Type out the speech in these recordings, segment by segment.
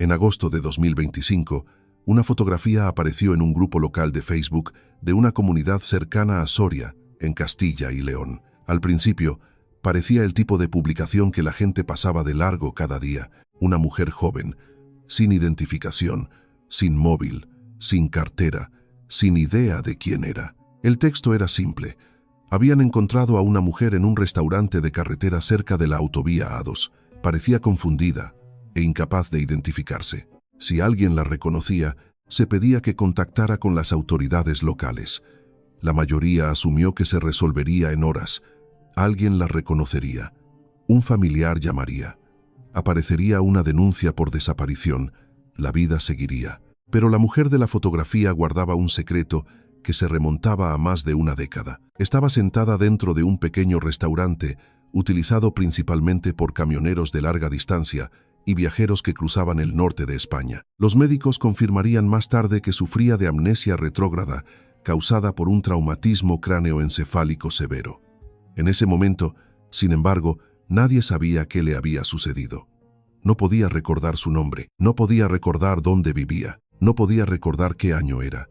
En agosto de 2025, una fotografía apareció en un grupo local de Facebook de una comunidad cercana a Soria, en Castilla y León. Al principio, parecía el tipo de publicación que la gente pasaba de largo cada día. Una mujer joven, sin identificación, sin móvil, sin cartera, sin idea de quién era. El texto era simple. Habían encontrado a una mujer en un restaurante de carretera cerca de la autovía A2. Parecía confundida e incapaz de identificarse. Si alguien la reconocía, se pedía que contactara con las autoridades locales. La mayoría asumió que se resolvería en horas. Alguien la reconocería. Un familiar llamaría. Aparecería una denuncia por desaparición. La vida seguiría. Pero la mujer de la fotografía guardaba un secreto que se remontaba a más de una década. Estaba sentada dentro de un pequeño restaurante, utilizado principalmente por camioneros de larga distancia y viajeros que cruzaban el norte de España. Los médicos confirmarían más tarde que sufría de amnesia retrógrada, causada por un traumatismo cráneoencefálico severo. En ese momento, sin embargo, nadie sabía qué le había sucedido. No podía recordar su nombre, no podía recordar dónde vivía, no podía recordar qué año era.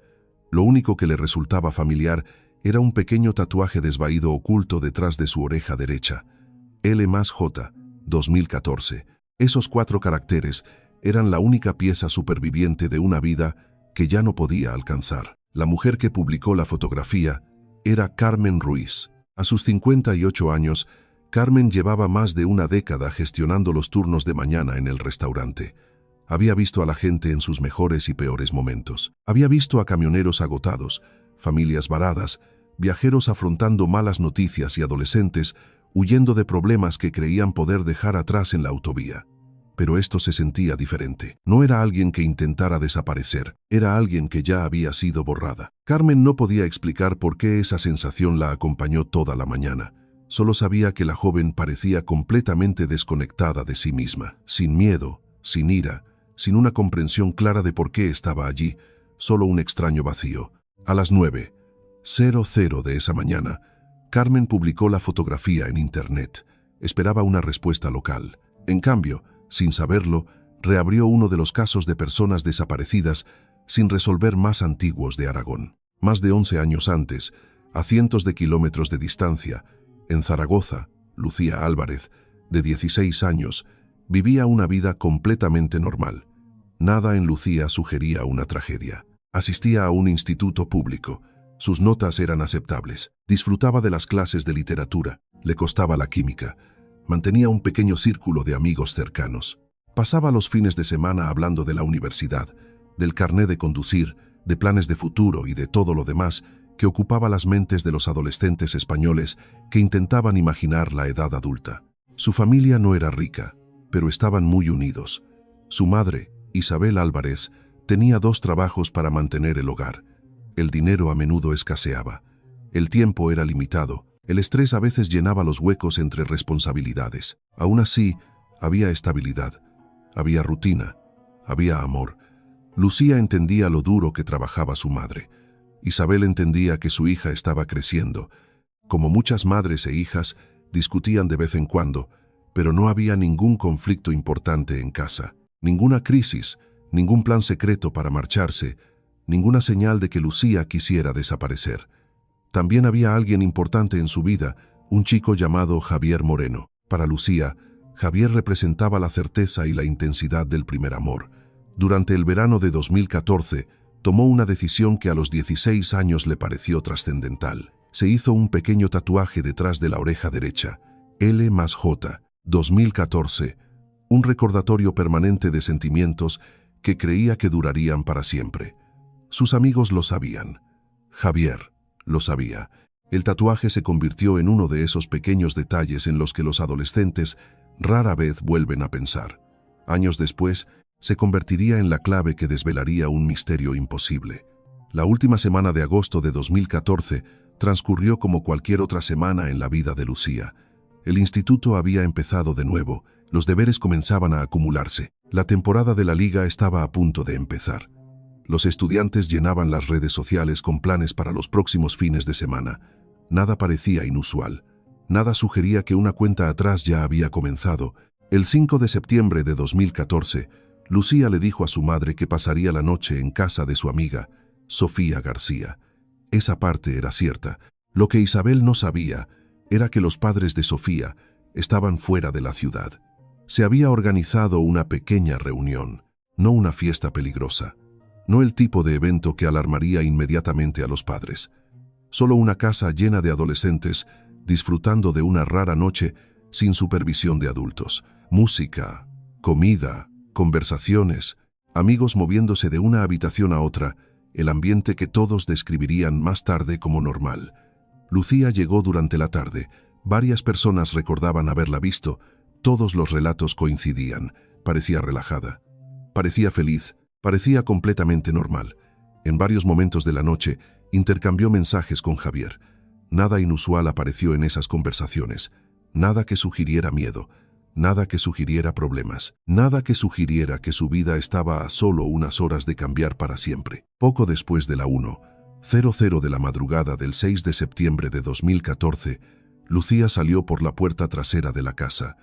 Lo único que le resultaba familiar era un pequeño tatuaje desvaído oculto detrás de su oreja derecha. L+J, 2014. Esos 4 caracteres eran la única pieza superviviente de una vida que ya no podía alcanzar. La mujer que publicó la fotografía era Carmen Ruiz. A sus 58 años, Carmen llevaba más de una década gestionando los turnos de mañana en el restaurante. Había visto a la gente en sus mejores y peores momentos. Había visto a camioneros agotados, familias varadas, viajeros afrontando malas noticias y adolescentes huyendo de problemas que creían poder dejar atrás en la autovía. Pero esto se sentía diferente. No era alguien que intentara desaparecer, era alguien que ya había sido borrada. Carmen no podía explicar por qué esa sensación la acompañó toda la mañana. Solo sabía que la joven parecía completamente desconectada de sí misma, sin miedo, sin ira, sin una comprensión clara de por qué estaba allí, solo un extraño vacío. A las 9:00 de esa mañana, Carmen publicó la fotografía en Internet. Esperaba una respuesta local. En cambio, sin saberlo, reabrió uno de los casos de personas desaparecidas sin resolver más antiguos de Aragón. Más de 11 años antes, a cientos de kilómetros de distancia, en Zaragoza, Lucía Álvarez, de 16 años, vivía una vida completamente normal. Nada en Lucía sugería una tragedia. Asistía a un instituto público. Sus notas eran aceptables. Disfrutaba de las clases de literatura. Le costaba la química. Mantenía un pequeño círculo de amigos cercanos. Pasaba los fines de semana hablando de la universidad, del carné de conducir, de planes de futuro y de todo lo demás que ocupaba las mentes de los adolescentes españoles que intentaban imaginar la edad adulta. Su familia no era rica, pero estaban muy unidos. Su madre, Isabel Álvarez, tenía 2 trabajos para mantener el hogar. El dinero a menudo escaseaba. El tiempo era limitado. El estrés a veces llenaba los huecos entre responsabilidades. Aún así, había estabilidad, había rutina, había amor. Lucía entendía lo duro que trabajaba su madre. Isabel entendía que su hija estaba creciendo. Como muchas madres e hijas, discutían de vez en cuando, pero no había ningún conflicto importante en casa. Ninguna crisis, ningún plan secreto para marcharse, ninguna señal de que Lucía quisiera desaparecer. También había alguien importante en su vida, un chico llamado Javier Moreno. Para Lucía, Javier representaba la certeza y la intensidad del primer amor. Durante el verano de 2014, tomó una decisión que a los 16 años le pareció trascendental. Se hizo un pequeño tatuaje detrás de la oreja derecha, L+J, 2014, un recordatorio permanente de sentimientos que creía que durarían para siempre. Sus amigos lo sabían. Javier lo sabía. El tatuaje se convirtió en uno de esos pequeños detalles en los que los adolescentes rara vez vuelven a pensar. Años después, se convertiría en la clave que desvelaría un misterio imposible. La última semana de agosto de 2014 transcurrió como cualquier otra semana en la vida de Lucía. El instituto había empezado de nuevo, los deberes comenzaban a acumularse. La temporada de la liga estaba a punto de empezar. Los estudiantes llenaban las redes sociales con planes para los próximos fines de semana. Nada parecía inusual. Nada sugería que una cuenta atrás ya había comenzado. El 5 de septiembre de 2014, Lucía le dijo a su madre que pasaría la noche en casa de su amiga, Sofía García. Esa parte era cierta. Lo que Isabel no sabía era que los padres de Sofía estaban fuera de la ciudad. Se había organizado una pequeña reunión, no una fiesta peligrosa, no el tipo de evento que alarmaría inmediatamente a los padres. Solo una casa llena de adolescentes disfrutando de una rara noche sin supervisión de adultos. Música, comida, conversaciones, amigos moviéndose de una habitación a otra, el ambiente que todos describirían más tarde como normal. Lucía llegó durante la tarde. Varias personas recordaban haberla visto. Todos los relatos coincidían. Parecía relajada. Parecía feliz. Parecía completamente normal. En varios momentos de la noche, intercambió mensajes con Javier. Nada inusual apareció en esas conversaciones. Nada que sugiriera miedo. Nada que sugiriera problemas. Nada que sugiriera que su vida estaba a solo unas horas de cambiar para siempre. Poco después de la 1:00 de la madrugada del 6 de septiembre de 2014, Lucía salió por la puerta trasera de la casa.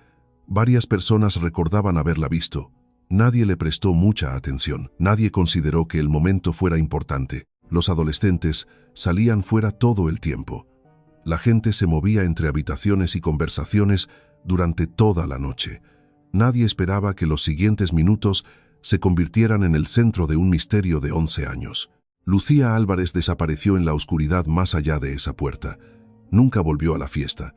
Varias personas recordaban haberla visto. Nadie le prestó mucha atención. Nadie consideró que el momento fuera importante. Los adolescentes salían fuera todo el tiempo. La gente se movía entre habitaciones y conversaciones durante toda la noche. Nadie esperaba que los siguientes minutos se convirtieran en el centro de un misterio de 11 años. Lucía Álvarez desapareció en la oscuridad más allá de esa puerta. Nunca volvió a la fiesta,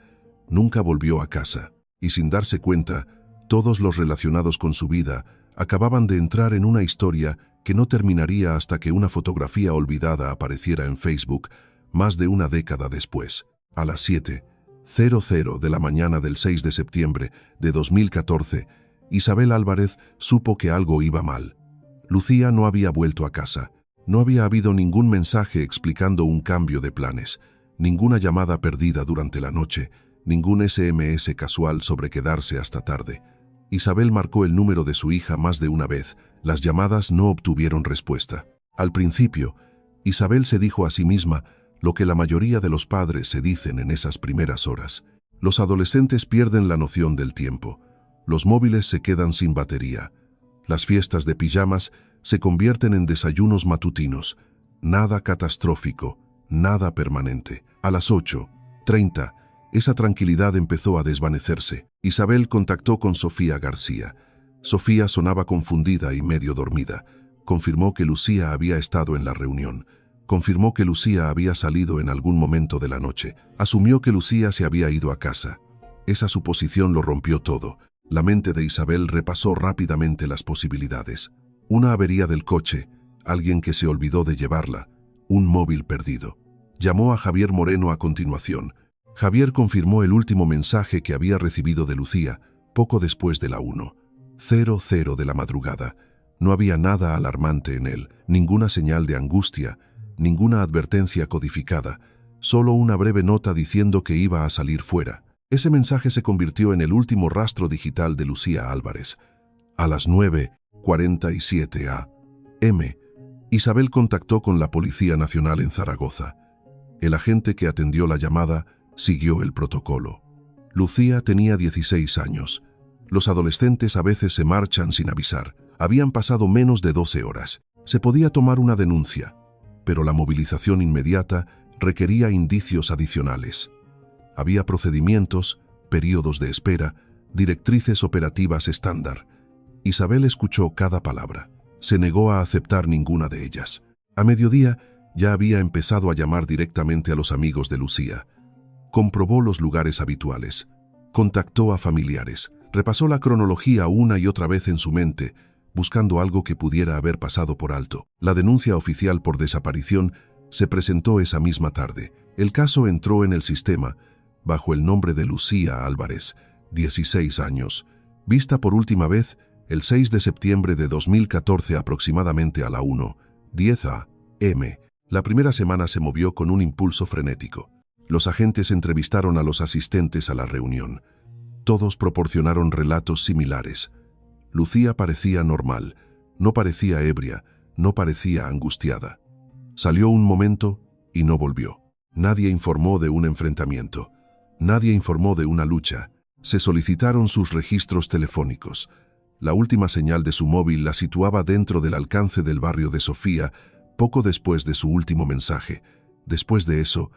nunca volvió a casa, y sin darse cuenta, todos los relacionados con su vida acababan de entrar en una historia que no terminaría hasta que una fotografía olvidada apareciera en Facebook más de una década después. A las 7:00 de la mañana del 6 de septiembre de 2014, Isabel Álvarez supo que algo iba mal. Lucía no había vuelto a casa. No había habido ningún mensaje explicando un cambio de planes, ninguna llamada perdida durante la noche, ningún SMS casual sobre quedarse hasta tarde. Isabel marcó el número de su hija más de una vez. Las llamadas no obtuvieron respuesta. Al principio, Isabel se dijo a sí misma lo que la mayoría de los padres se dicen en esas primeras horas. Los adolescentes pierden la noción del tiempo. Los móviles se quedan sin batería. Las fiestas de pijamas se convierten en desayunos matutinos. Nada catastrófico, nada permanente. A las 8:30, esa tranquilidad empezó a desvanecerse. Isabel contactó con Sofía García. Sofía sonaba confundida y medio dormida. Confirmó que Lucía había estado en la reunión. Confirmó que Lucía había salido en algún momento de la noche. Asumió que Lucía se había ido a casa. Esa suposición lo rompió todo. La mente de Isabel repasó rápidamente las posibilidades. Una avería del coche, alguien que se olvidó de llevarla, un móvil perdido. Llamó a Javier Moreno a continuación. Javier confirmó el último mensaje que había recibido de Lucía, poco después de la 1:00 de la madrugada. No había nada alarmante en él, ninguna señal de angustia, ninguna advertencia codificada, solo una breve nota diciendo que iba a salir fuera. Ese mensaje se convirtió en el último rastro digital de Lucía Álvarez. A las 9:47 a.m., Isabel contactó con la Policía Nacional en Zaragoza. El agente que atendió la llamada siguió el protocolo. Lucía tenía 16 años. Los adolescentes a veces se marchan sin avisar. Habían pasado menos de 12 horas. Se podía tomar una denuncia, pero la movilización inmediata requería indicios adicionales. Había procedimientos, periodos de espera, directrices operativas estándar. Isabel escuchó cada palabra. Se negó a aceptar ninguna de ellas. A mediodía ya había empezado a llamar directamente a los amigos de Lucía. Comprobó los lugares habituales. Contactó a familiares. Repasó la cronología una y otra vez en su mente, buscando algo que pudiera haber pasado por alto. La denuncia oficial por desaparición se presentó esa misma tarde. El caso entró en el sistema bajo el nombre de Lucía Álvarez, 16 años, vista por última vez el 6 de septiembre de 2014 aproximadamente a la 1:10 a.m. La primera semana se movió con un impulso frenético. Los agentes entrevistaron a los asistentes a la reunión. Todos proporcionaron relatos similares. Lucía parecía normal, no parecía ebria, no parecía angustiada. Salió un momento y no volvió. Nadie informó de un enfrentamiento. Nadie informó de una lucha. Se solicitaron sus registros telefónicos. La última señal de su móvil la situaba dentro del alcance del barrio de Sofía, poco después de su último mensaje. Después de eso,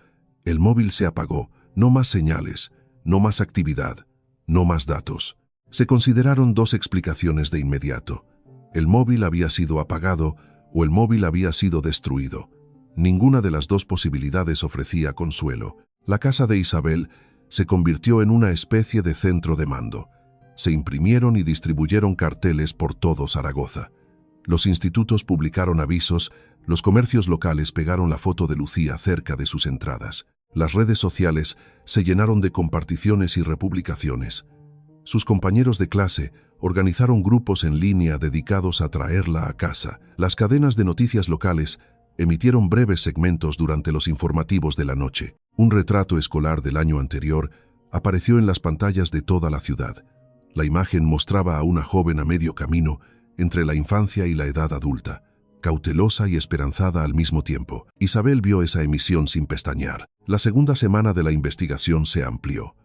el móvil se apagó. No más señales, no más actividad, no más datos. Se consideraron dos explicaciones de inmediato. El móvil había sido apagado o el móvil había sido destruido. Ninguna de las dos posibilidades ofrecía consuelo. La casa de Isabel se convirtió en una especie de centro de mando. Se imprimieron y distribuyeron carteles por todo Zaragoza. Los institutos publicaron avisos, los comercios locales pegaron la foto de Lucía cerca de sus entradas. Las redes sociales se llenaron de comparticiones y republicaciones. Sus compañeros de clase organizaron grupos en línea dedicados a traerla a casa. Las cadenas de noticias locales emitieron breves segmentos durante los informativos de la noche. Un retrato escolar del año anterior apareció en las pantallas de toda la ciudad. La imagen mostraba a una joven a medio camino entre la infancia y la edad adulta, cautelosa y esperanzada al mismo tiempo. Isabel vio esa emisión sin pestañear. La segunda semana de la investigación se amplió.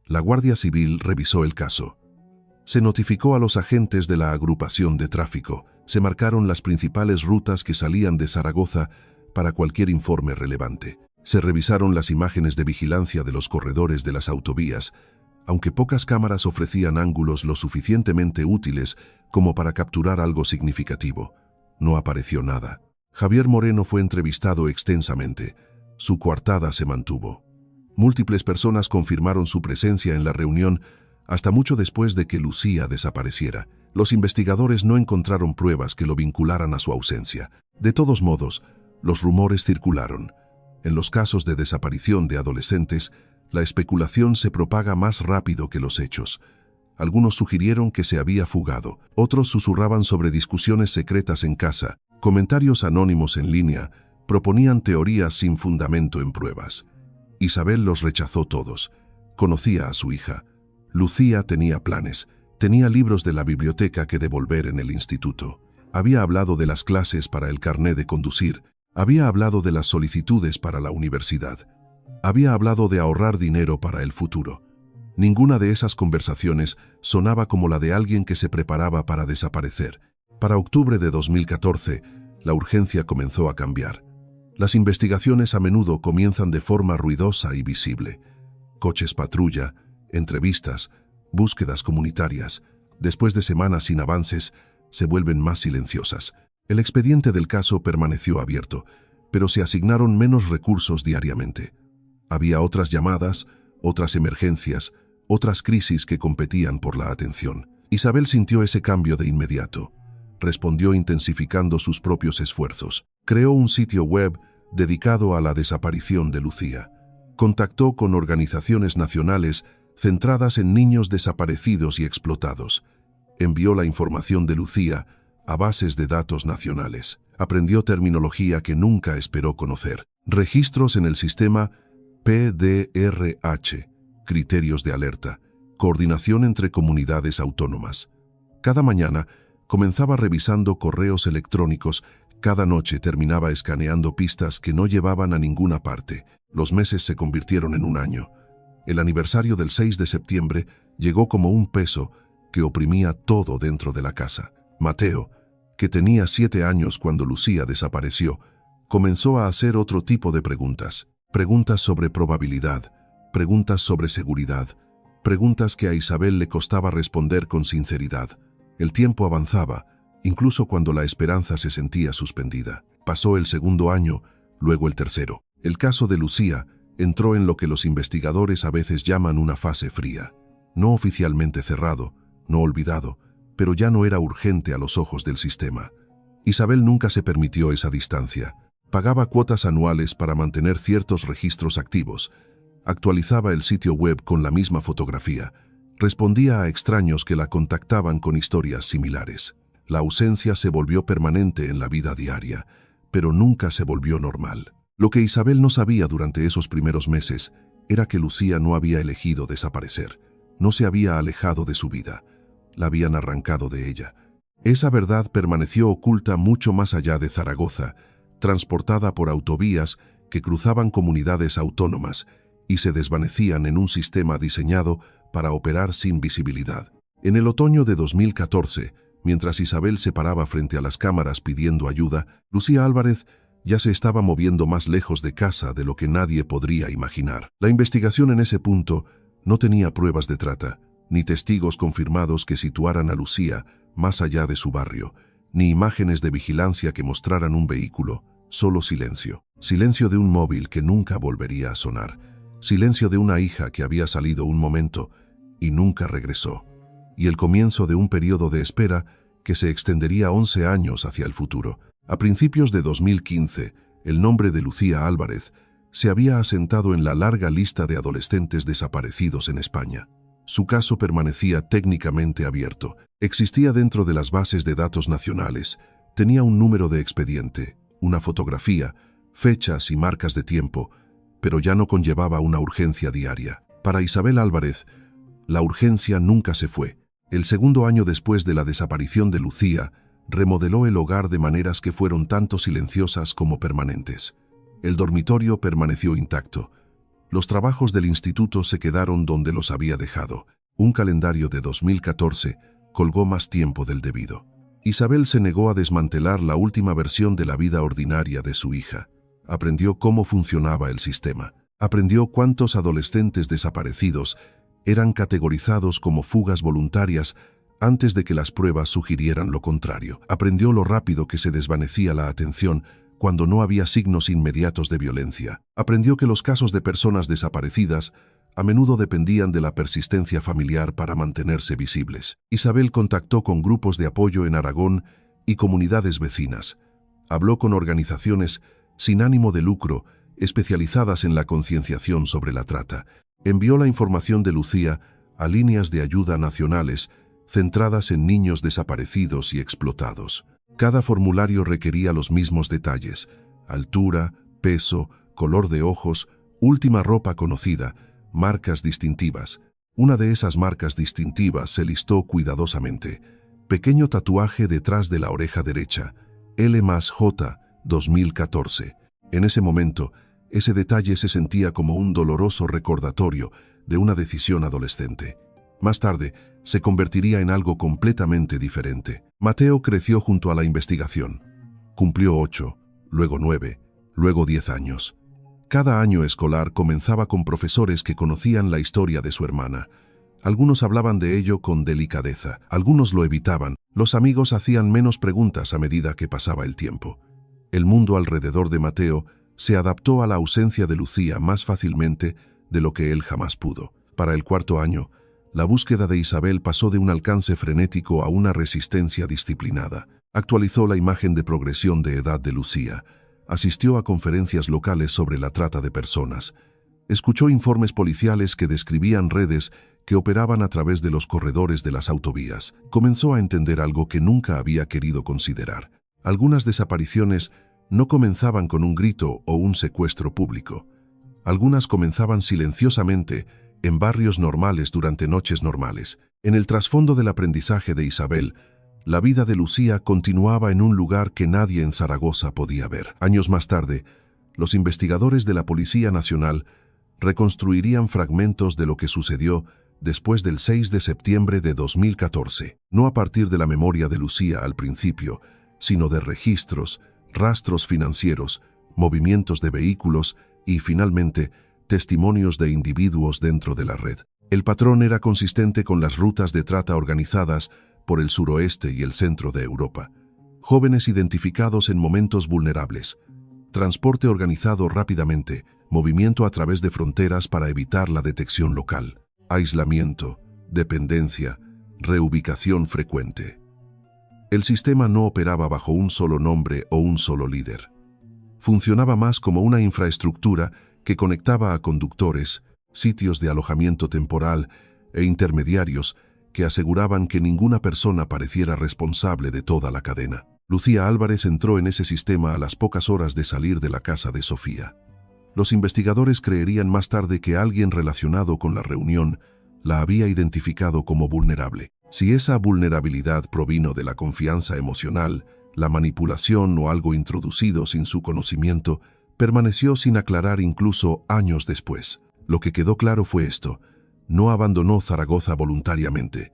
La Guardia Civil revisó el caso. Se notificó a los agentes de la agrupación de tráfico. Se marcaron las principales rutas que salían de Zaragoza para cualquier informe relevante. Se revisaron las imágenes de vigilancia de los corredores de las autovías, aunque pocas cámaras ofrecían ángulos lo suficientemente útiles como para capturar algo significativo. No apareció nada. Javier Moreno fue entrevistado extensamente. Su coartada se mantuvo. Múltiples personas confirmaron su presencia en la reunión hasta mucho después de que Lucía desapareciera. Los investigadores no encontraron pruebas que lo vincularan a su ausencia. De todos modos, los rumores circularon. En los casos de desaparición de adolescentes, la especulación se propaga más rápido que los hechos. Algunos sugirieron que se había fugado, otros susurraban sobre discusiones secretas en casa. Comentarios anónimos en línea proponían teorías sin fundamento en pruebas. Isabel los rechazó todos. Conocía a su hija. Lucía tenía planes. Tenía libros de la biblioteca que devolver en el instituto. Había hablado de las clases para el carné de conducir. Había hablado de las solicitudes para la universidad. Había hablado de ahorrar dinero para el futuro. Ninguna de esas conversaciones sonaba como la de alguien que se preparaba para desaparecer. Para octubre de 2014, la urgencia comenzó a cambiar. Las investigaciones a menudo comienzan de forma ruidosa y visible. Coches patrulla, entrevistas, búsquedas comunitarias. Después de semanas sin avances, se vuelven más silenciosas. El expediente del caso permaneció abierto, pero se asignaron menos recursos diariamente. Había otras llamadas, otras emergencias, otras crisis que competían por la atención. Isabel sintió ese cambio de inmediato. Respondió intensificando sus propios esfuerzos. Creó un sitio web dedicado a la desaparición de Lucía. Contactó con organizaciones nacionales centradas en niños desaparecidos y explotados. Envió la información de Lucía a bases de datos nacionales. Aprendió terminología que nunca esperó conocer. Registros en el sistema PDRH, criterios de alerta, coordinación entre comunidades autónomas. Cada mañana comenzaba revisando correos electrónicos, cada noche terminaba escaneando pistas que no llevaban a ninguna parte. Los meses se convirtieron en un año. El aniversario del 6 de septiembre llegó como un peso que oprimía todo dentro de la casa. Mateo, que tenía 7 años cuando Lucía desapareció, comenzó a hacer otro tipo de preguntas. Preguntas sobre probabilidad, preguntas sobre seguridad, preguntas que a Isabel le costaba responder con sinceridad. El tiempo avanzaba, incluso cuando la esperanza se sentía suspendida. Pasó el segundo año, luego el tercero. El caso de Lucía entró en lo que los investigadores a veces llaman una fase fría. No oficialmente cerrado, no olvidado, pero ya no era urgente a los ojos del sistema. Isabel nunca se permitió esa distancia. Pagaba cuotas anuales para mantener ciertos registros activos. Actualizaba el sitio web con la misma fotografía. Respondía a extraños que la contactaban con historias similares. La ausencia se volvió permanente en la vida diaria, pero nunca se volvió normal. Lo que Isabel no sabía durante esos primeros meses era que Lucía no había elegido desaparecer. No se había alejado de su vida. La habían arrancado de ella. Esa verdad permaneció oculta mucho más allá de Zaragoza, transportada por autovías que cruzaban comunidades autónomas y se desvanecían en un sistema diseñado para operar sin visibilidad. En el otoño de 2014, mientras Isabel se paraba frente a las cámaras pidiendo ayuda, Lucía Álvarez ya se estaba moviendo más lejos de casa de lo que nadie podría imaginar. La investigación en ese punto no tenía pruebas de trata, ni testigos confirmados que situaran a Lucía más allá de su barrio, ni imágenes de vigilancia que mostraran un vehículo, solo silencio. Silencio de un móvil que nunca volvería a sonar. Silencio de una hija que había salido un momento y nunca regresó. Y el comienzo de un periodo de espera que se extendería 11 años hacia el futuro. A principios de 2015, el nombre de Lucía Álvarez se había asentado en la larga lista de adolescentes desaparecidos en España. Su caso permanecía técnicamente abierto. Existía dentro de las bases de datos nacionales. Tenía un número de expediente, una fotografía, fechas y marcas de tiempo, pero ya no conllevaba una urgencia diaria. Para Isabel Álvarez, la urgencia nunca se fue. El segundo año después de la desaparición de Lucía, remodeló el hogar de maneras que fueron tanto silenciosas como permanentes. El dormitorio permaneció intacto. Los trabajos del instituto se quedaron donde los había dejado. Un calendario de 2014 colgó más tiempo del debido. Isabel se negó a desmantelar la última versión de la vida ordinaria de su hija. Aprendió cómo funcionaba el sistema. Aprendió cuántos adolescentes desaparecidos eran categorizados como fugas voluntarias antes de que las pruebas sugirieran lo contrario. Aprendió lo rápido que se desvanecía la atención cuando no había signos inmediatos de violencia. Aprendió que los casos de personas desaparecidas a menudo dependían de la persistencia familiar para mantenerse visibles. Isabel contactó con grupos de apoyo en Aragón y comunidades vecinas. Habló con organizaciones sin ánimo de lucro, especializadas en la concienciación sobre la trata. Envió la información de Lucía a líneas de ayuda nacionales centradas en niños desaparecidos y explotados. Cada formulario requería los mismos detalles: altura, peso, color de ojos, última ropa conocida, marcas distintivas. Una de esas marcas distintivas se listó cuidadosamente. Pequeño tatuaje detrás de la oreja derecha, L+J, 2014. En ese momento, ese detalle se sentía como un doloroso recordatorio de una decisión adolescente. Más tarde, se convertiría en algo completamente diferente. Mateo creció junto a la investigación. Cumplió 8, luego 9, luego 10 años. Cada año escolar comenzaba con profesores que conocían la historia de su hermana. Algunos hablaban de ello con delicadeza, algunos lo evitaban. Los amigos hacían menos preguntas a medida que pasaba el tiempo. El mundo alrededor de Mateo se adaptó a la ausencia de Lucía más fácilmente de lo que él jamás pudo. Para el cuarto año, la búsqueda de Isabel pasó de un alcance frenético a una resistencia disciplinada. Actualizó la imagen de progresión de edad de Lucía. Asistió a conferencias locales sobre la trata de personas. Escuchó informes policiales que describían redes que operaban a través de los corredores de las autovías. Comenzó a entender algo que nunca había querido considerar. Algunas desapariciones no comenzaban con un grito o un secuestro público. Algunas comenzaban silenciosamente en barrios normales durante noches normales. En el trasfondo del aprendizaje de Isabel, la vida de Lucía continuaba en un lugar que nadie en Zaragoza podía ver. Años más tarde, los investigadores de la Policía Nacional reconstruirían fragmentos de lo que sucedió después del 6 de septiembre de 2014, no a partir de la memoria de Lucía al principio, sino de registros, rastros financieros, movimientos de vehículos y, finalmente, testimonios de individuos dentro de la red. El patrón era consistente con las rutas de trata organizadas por el suroeste y el centro de Europa. Jóvenes identificados en momentos vulnerables, transporte organizado rápidamente, movimiento a través de fronteras para evitar la detección local, aislamiento, dependencia, reubicación frecuente. El sistema no operaba bajo un solo nombre o un solo líder. Funcionaba más como una infraestructura que conectaba a conductores, sitios de alojamiento temporal e intermediarios que aseguraban que ninguna persona pareciera responsable de toda la cadena. Lucía Álvarez entró en ese sistema a las pocas horas de salir de la casa de Sofía. Los investigadores creerían más tarde que alguien relacionado con la reunión la había identificado como vulnerable. Si esa vulnerabilidad provino de la confianza emocional, la manipulación o algo introducido sin su conocimiento, permaneció sin aclarar incluso años después. Lo que quedó claro fue esto: no abandonó Zaragoza voluntariamente.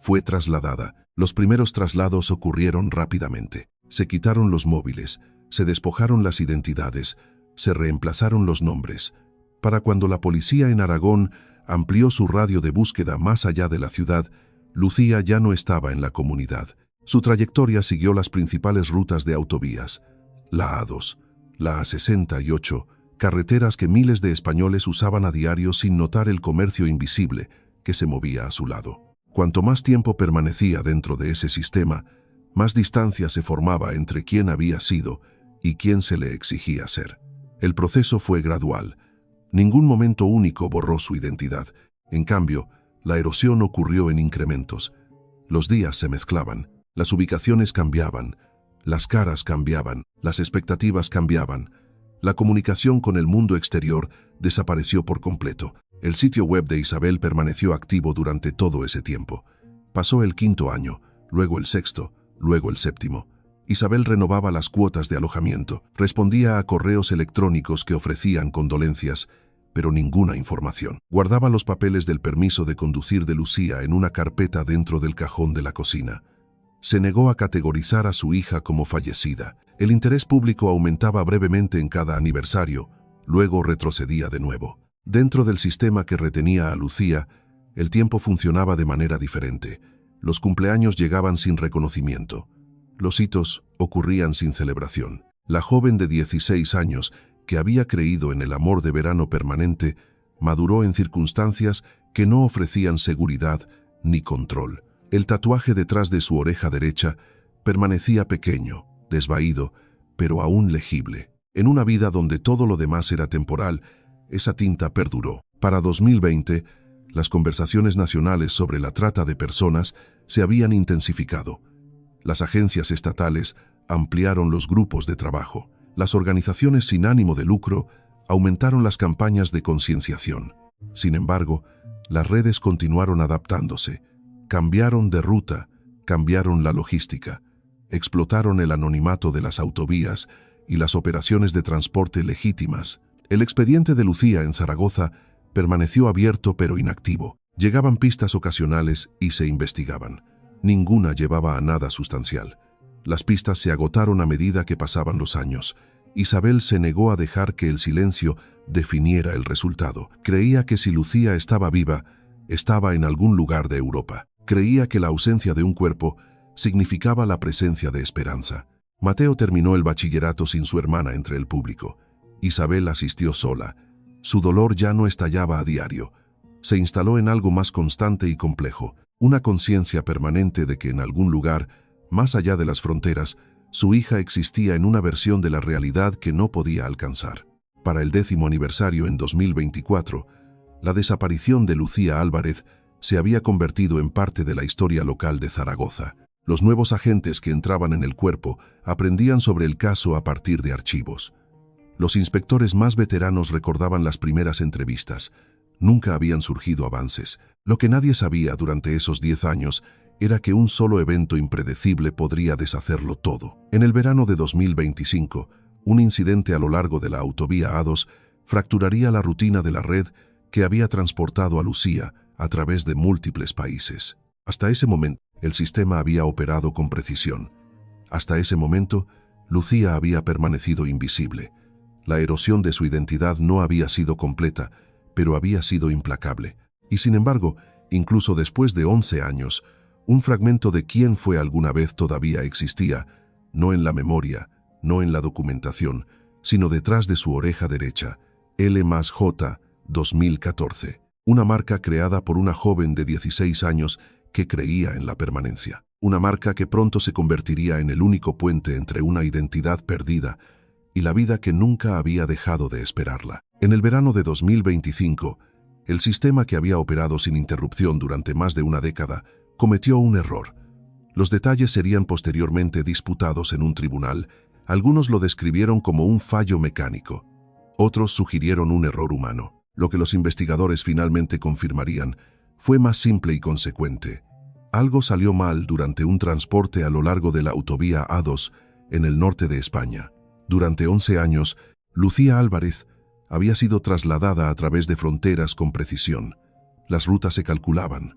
Fue trasladada. Los primeros traslados ocurrieron rápidamente. Se quitaron los móviles, se despojaron las identidades, se reemplazaron los nombres. Para cuando la policía en Aragón amplió su radio de búsqueda más allá de la ciudad, Lucía ya no estaba en la comunidad. Su trayectoria siguió las principales rutas de autovías, la A2, la A68, carreteras que miles de españoles usaban a diario sin notar el comercio invisible que se movía a su lado. Cuanto más tiempo permanecía dentro de ese sistema, más distancia se formaba entre quién había sido y quién se le exigía ser. El proceso fue gradual. Ningún momento único borró su identidad. En cambio, la erosión ocurrió en incrementos. Los días se mezclaban, las ubicaciones cambiaban, las caras cambiaban, las expectativas cambiaban. La comunicación con el mundo exterior desapareció por completo. El sitio web de Isabel permaneció activo durante todo ese tiempo. Pasó el 5.º año, luego el 6.º, luego el 7.º. Isabel renovaba las cuotas de alojamiento, respondía a correos electrónicos que ofrecían condolencias, pero ninguna información. Guardaba los papeles del permiso de conducir de Lucía en una carpeta dentro del cajón de la cocina. Se negó a categorizar a su hija como fallecida. El interés público aumentaba brevemente en cada aniversario, luego retrocedía de nuevo. Dentro del sistema que retenía a Lucía, el tiempo funcionaba de manera diferente. Los cumpleaños llegaban sin reconocimiento. Los hitos ocurrían sin celebración. La joven de 16 años, que había creído en el amor de verano permanente, maduró en circunstancias que no ofrecían seguridad ni control. El tatuaje detrás de su oreja derecha permanecía pequeño, desvaído, pero aún legible. En una vida donde todo lo demás era temporal, esa tinta perduró. Para 2020, las conversaciones nacionales sobre la trata de personas se habían intensificado. Las agencias estatales ampliaron los grupos de trabajo. Las organizaciones sin ánimo de lucro aumentaron las campañas de concienciación. Sin embargo, las redes continuaron adaptándose. Cambiaron de ruta, cambiaron la logística, explotaron el anonimato de las autovías y las operaciones de transporte legítimas. El expediente de Lucía en Zaragoza permaneció abierto pero inactivo. Llegaban pistas ocasionales y se investigaban. Ninguna llevaba a nada sustancial. Las pistas se agotaron a medida que pasaban los años. Isabel se negó a dejar que el silencio definiera el resultado. Creía que si Lucía estaba viva, estaba en algún lugar de Europa. Creía que la ausencia de un cuerpo significaba la presencia de esperanza. Mateo terminó el bachillerato sin su hermana entre el público. Isabel asistió sola. Su dolor ya no estallaba a diario. Se instaló en algo más constante y complejo, una conciencia permanente de que en algún lugar, más allá de las fronteras, su hija existía en una versión de la realidad que no podía alcanzar. Para el 10º aniversario en 2024, la desaparición de Lucía Álvarez se había convertido en parte de la historia local de Zaragoza. Los nuevos agentes que entraban en el cuerpo aprendían sobre el caso a partir de archivos. Los inspectores más veteranos recordaban las primeras entrevistas. Nunca habían surgido avances. Lo que nadie sabía durante esos 10 años era que un solo evento impredecible podría deshacerlo todo. En el verano de 2025, un incidente a lo largo de la autovía A2 fracturaría la rutina de la red que había transportado a Lucía a través de múltiples países. Hasta ese momento, el sistema había operado con precisión. Hasta ese momento, Lucía había permanecido invisible. La erosión de su identidad no había sido completa, pero había sido implacable. Y sin embargo, incluso después de 11 años, un fragmento de quién fue alguna vez todavía existía, no en la memoria, no en la documentación, sino detrás de su oreja derecha, L+J 2014, una marca creada por una joven de 16 años que creía en la permanencia. Una marca que pronto se convertiría en el único puente entre una identidad perdida y la vida que nunca había dejado de esperarla. En el verano de 2025, el sistema que había operado sin interrupción durante más de una década cometió un error. Los detalles serían posteriormente disputados en un tribunal. Algunos lo describieron como un fallo mecánico. Otros sugirieron un error humano. Lo que los investigadores finalmente confirmarían fue más simple y consecuente. Algo salió mal durante un transporte a lo largo de la autovía A2 en el norte de España. Durante 11 años, Lucía Álvarez había sido trasladada a través de fronteras con precisión. Las rutas se calculaban,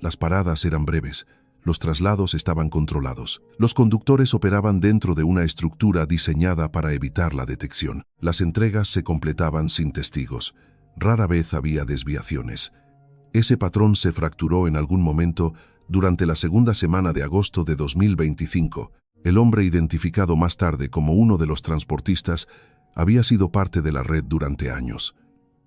Las paradas eran breves. Los traslados estaban controlados. Los conductores operaban dentro de una estructura diseñada para evitar la detección. Las entregas se completaban sin testigos. Rara vez había desviaciones. Ese patrón se fracturó en algún momento durante la segunda semana de agosto de 2025. El hombre identificado más tarde como uno de los transportistas había sido parte de la red durante años.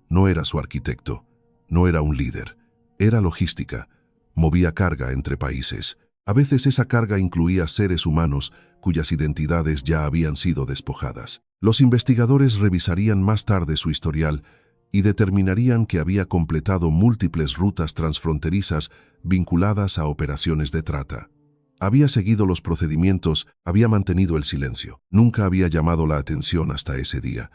No era su arquitecto, no era un líder, era logística. Movía carga entre países. A veces esa carga incluía seres humanos cuyas identidades ya habían sido despojadas. Los investigadores revisarían más tarde su historial y determinarían que había completado múltiples rutas transfronterizas vinculadas a operaciones de trata. Había seguido los procedimientos, había mantenido el silencio. Nunca había llamado la atención hasta ese día.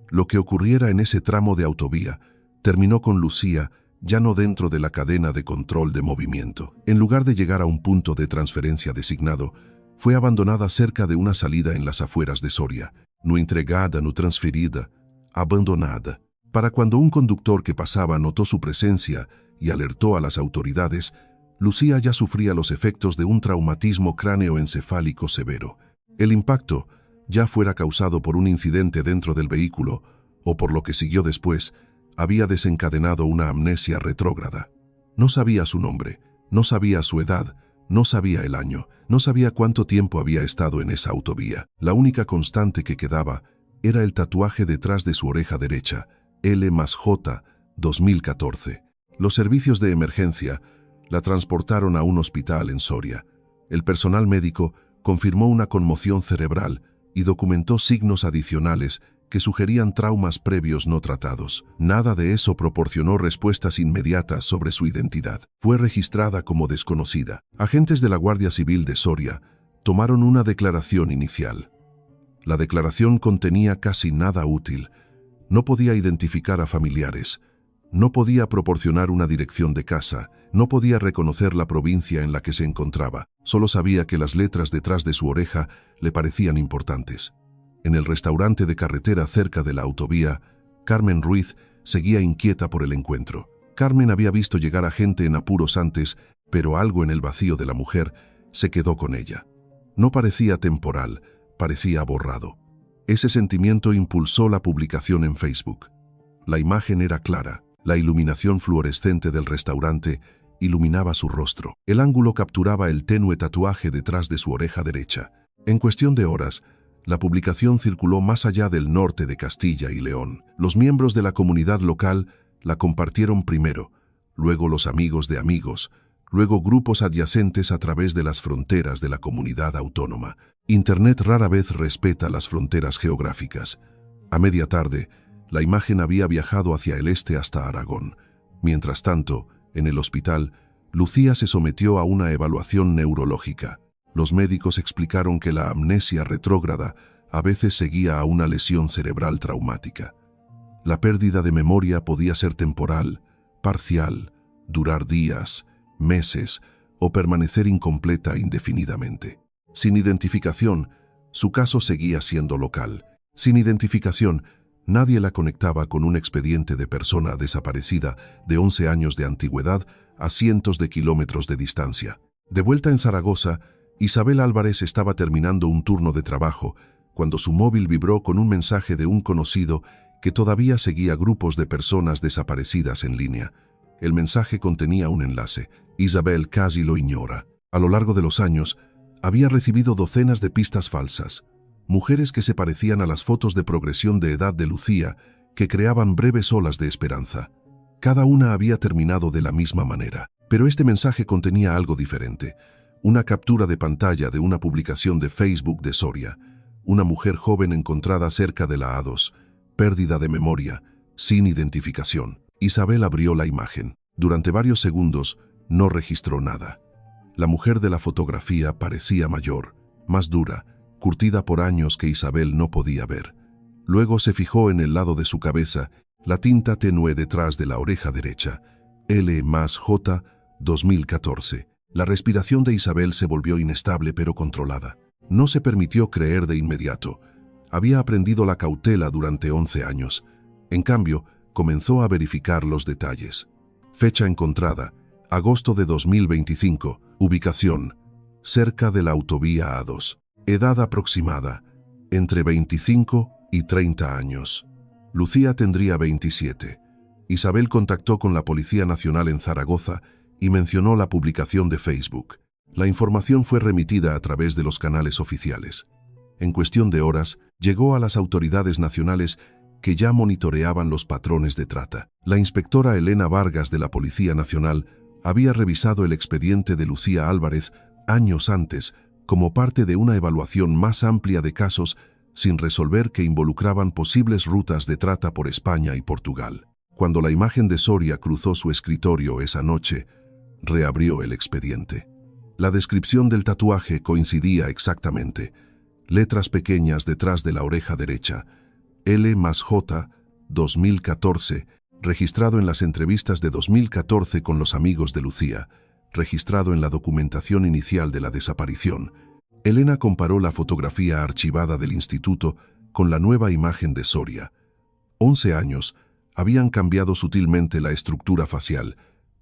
Lo que ocurriera en ese tramo de autovía terminó con Lucía ya no dentro de la cadena de control de movimiento. En lugar de llegar a un punto de transferencia designado, fue abandonada cerca de una salida en las afueras de Soria. No entregada, no transferida, abandonada. Para cuando un conductor que pasaba notó su presencia y alertó a las autoridades, Lucía ya sufría los efectos de un traumatismo cráneoencefálico severo. El impacto, ya fuera causado por un incidente dentro del vehículo o por lo que siguió después, había desencadenado una amnesia retrógrada. No sabía su nombre, no sabía su edad, no sabía el año, no sabía cuánto tiempo había estado en esa autovía. La única constante que quedaba era el tatuaje detrás de su oreja derecha, L+J 2014. Los servicios de emergencia la transportaron a un hospital en Soria. El personal médico confirmó una conmoción cerebral y documentó signos adicionales que sugerían traumas previos no tratados. Nada de eso proporcionó respuestas inmediatas sobre su identidad. Fue registrada como desconocida. Agentes de la Guardia Civil de Soria tomaron una declaración inicial. La declaración contenía casi nada útil. No podía identificar a familiares. No podía proporcionar una dirección de casa. No podía reconocer la provincia en la que se encontraba. Solo sabía que las letras detrás de su oreja le parecían importantes. En el restaurante de carretera cerca de la autovía, Carmen Ruiz seguía inquieta por el encuentro. Carmen había visto llegar a gente en apuros antes, pero algo en el vacío de la mujer se quedó con ella. No parecía temporal, parecía borrado. Ese sentimiento impulsó la publicación en Facebook. La imagen era clara. La iluminación fluorescente del restaurante iluminaba su rostro. El ángulo capturaba el tenue tatuaje detrás de su oreja derecha. En cuestión de horas, la publicación circuló más allá del norte de Castilla y León. Los miembros de la comunidad local la compartieron primero, luego los amigos de amigos, luego grupos adyacentes a través de las fronteras de la comunidad autónoma. Internet rara vez respeta las fronteras geográficas. A media tarde, la imagen había viajado hacia el este hasta Aragón. Mientras tanto, en el hospital, Lucía se sometió a una evaluación neurológica. Los médicos explicaron que la amnesia retrógrada a veces seguía a una lesión cerebral traumática. La pérdida de memoria podía ser temporal, parcial, durar días, meses o permanecer incompleta indefinidamente. Sin identificación, su caso seguía siendo local. Sin identificación, nadie la conectaba con un expediente de persona desaparecida de 11 años de antigüedad a cientos de kilómetros de distancia. De vuelta en Zaragoza, Isabel Álvarez estaba terminando un turno de trabajo cuando su móvil vibró con un mensaje de un conocido que todavía seguía grupos de personas desaparecidas en línea. El mensaje contenía un enlace. Isabel casi lo ignora. A lo largo de los años, había recibido docenas de pistas falsas. Mujeres que se parecían a las fotos de progresión de edad de Lucía, que creaban breves olas de esperanza. Cada una había terminado de la misma manera. Pero este mensaje contenía algo diferente. Una captura de pantalla de una publicación de Facebook de Soria. Una mujer joven encontrada cerca de la A2. Pérdida de memoria, sin identificación. Isabel abrió la imagen. Durante varios segundos no registró nada. La mujer de la fotografía parecía mayor, más dura, curtida por años que Isabel no podía ver. Luego se fijó en el lado de su cabeza, la tinta tenue detrás de la oreja derecha. L+J 2014. La respiración de Isabel se volvió inestable pero controlada. No se permitió creer de inmediato. Había aprendido la cautela durante 11 años. En cambio, comenzó a verificar los detalles. Fecha encontrada, Agosto de 2025. Ubicación: cerca de la autovía A2. Edad aproximada: entre 25 y 30 años. Lucía tendría 27. Isabel contactó con la Policía Nacional en Zaragoza y mencionó la publicación de Facebook. La información fue remitida a través de los canales oficiales. En cuestión de horas, llegó a las autoridades nacionales que ya monitoreaban los patrones de trata. La inspectora Elena Vargas de la Policía Nacional había revisado el expediente de Lucía Álvarez años antes como parte de una evaluación más amplia de casos sin resolver que involucraban posibles rutas de trata por España y Portugal. Cuando la imagen de Soria cruzó su escritorio esa noche, reabrió el expediente. La descripción del tatuaje coincidía exactamente. Letras pequeñas detrás de la oreja derecha. L+J, 2014, registrado en las entrevistas de 2014 con los amigos de Lucía, registrado en la documentación inicial de la desaparición. Elena comparó la fotografía archivada del instituto con la nueva imagen de Soria. 11 años habían cambiado sutilmente la estructura facial,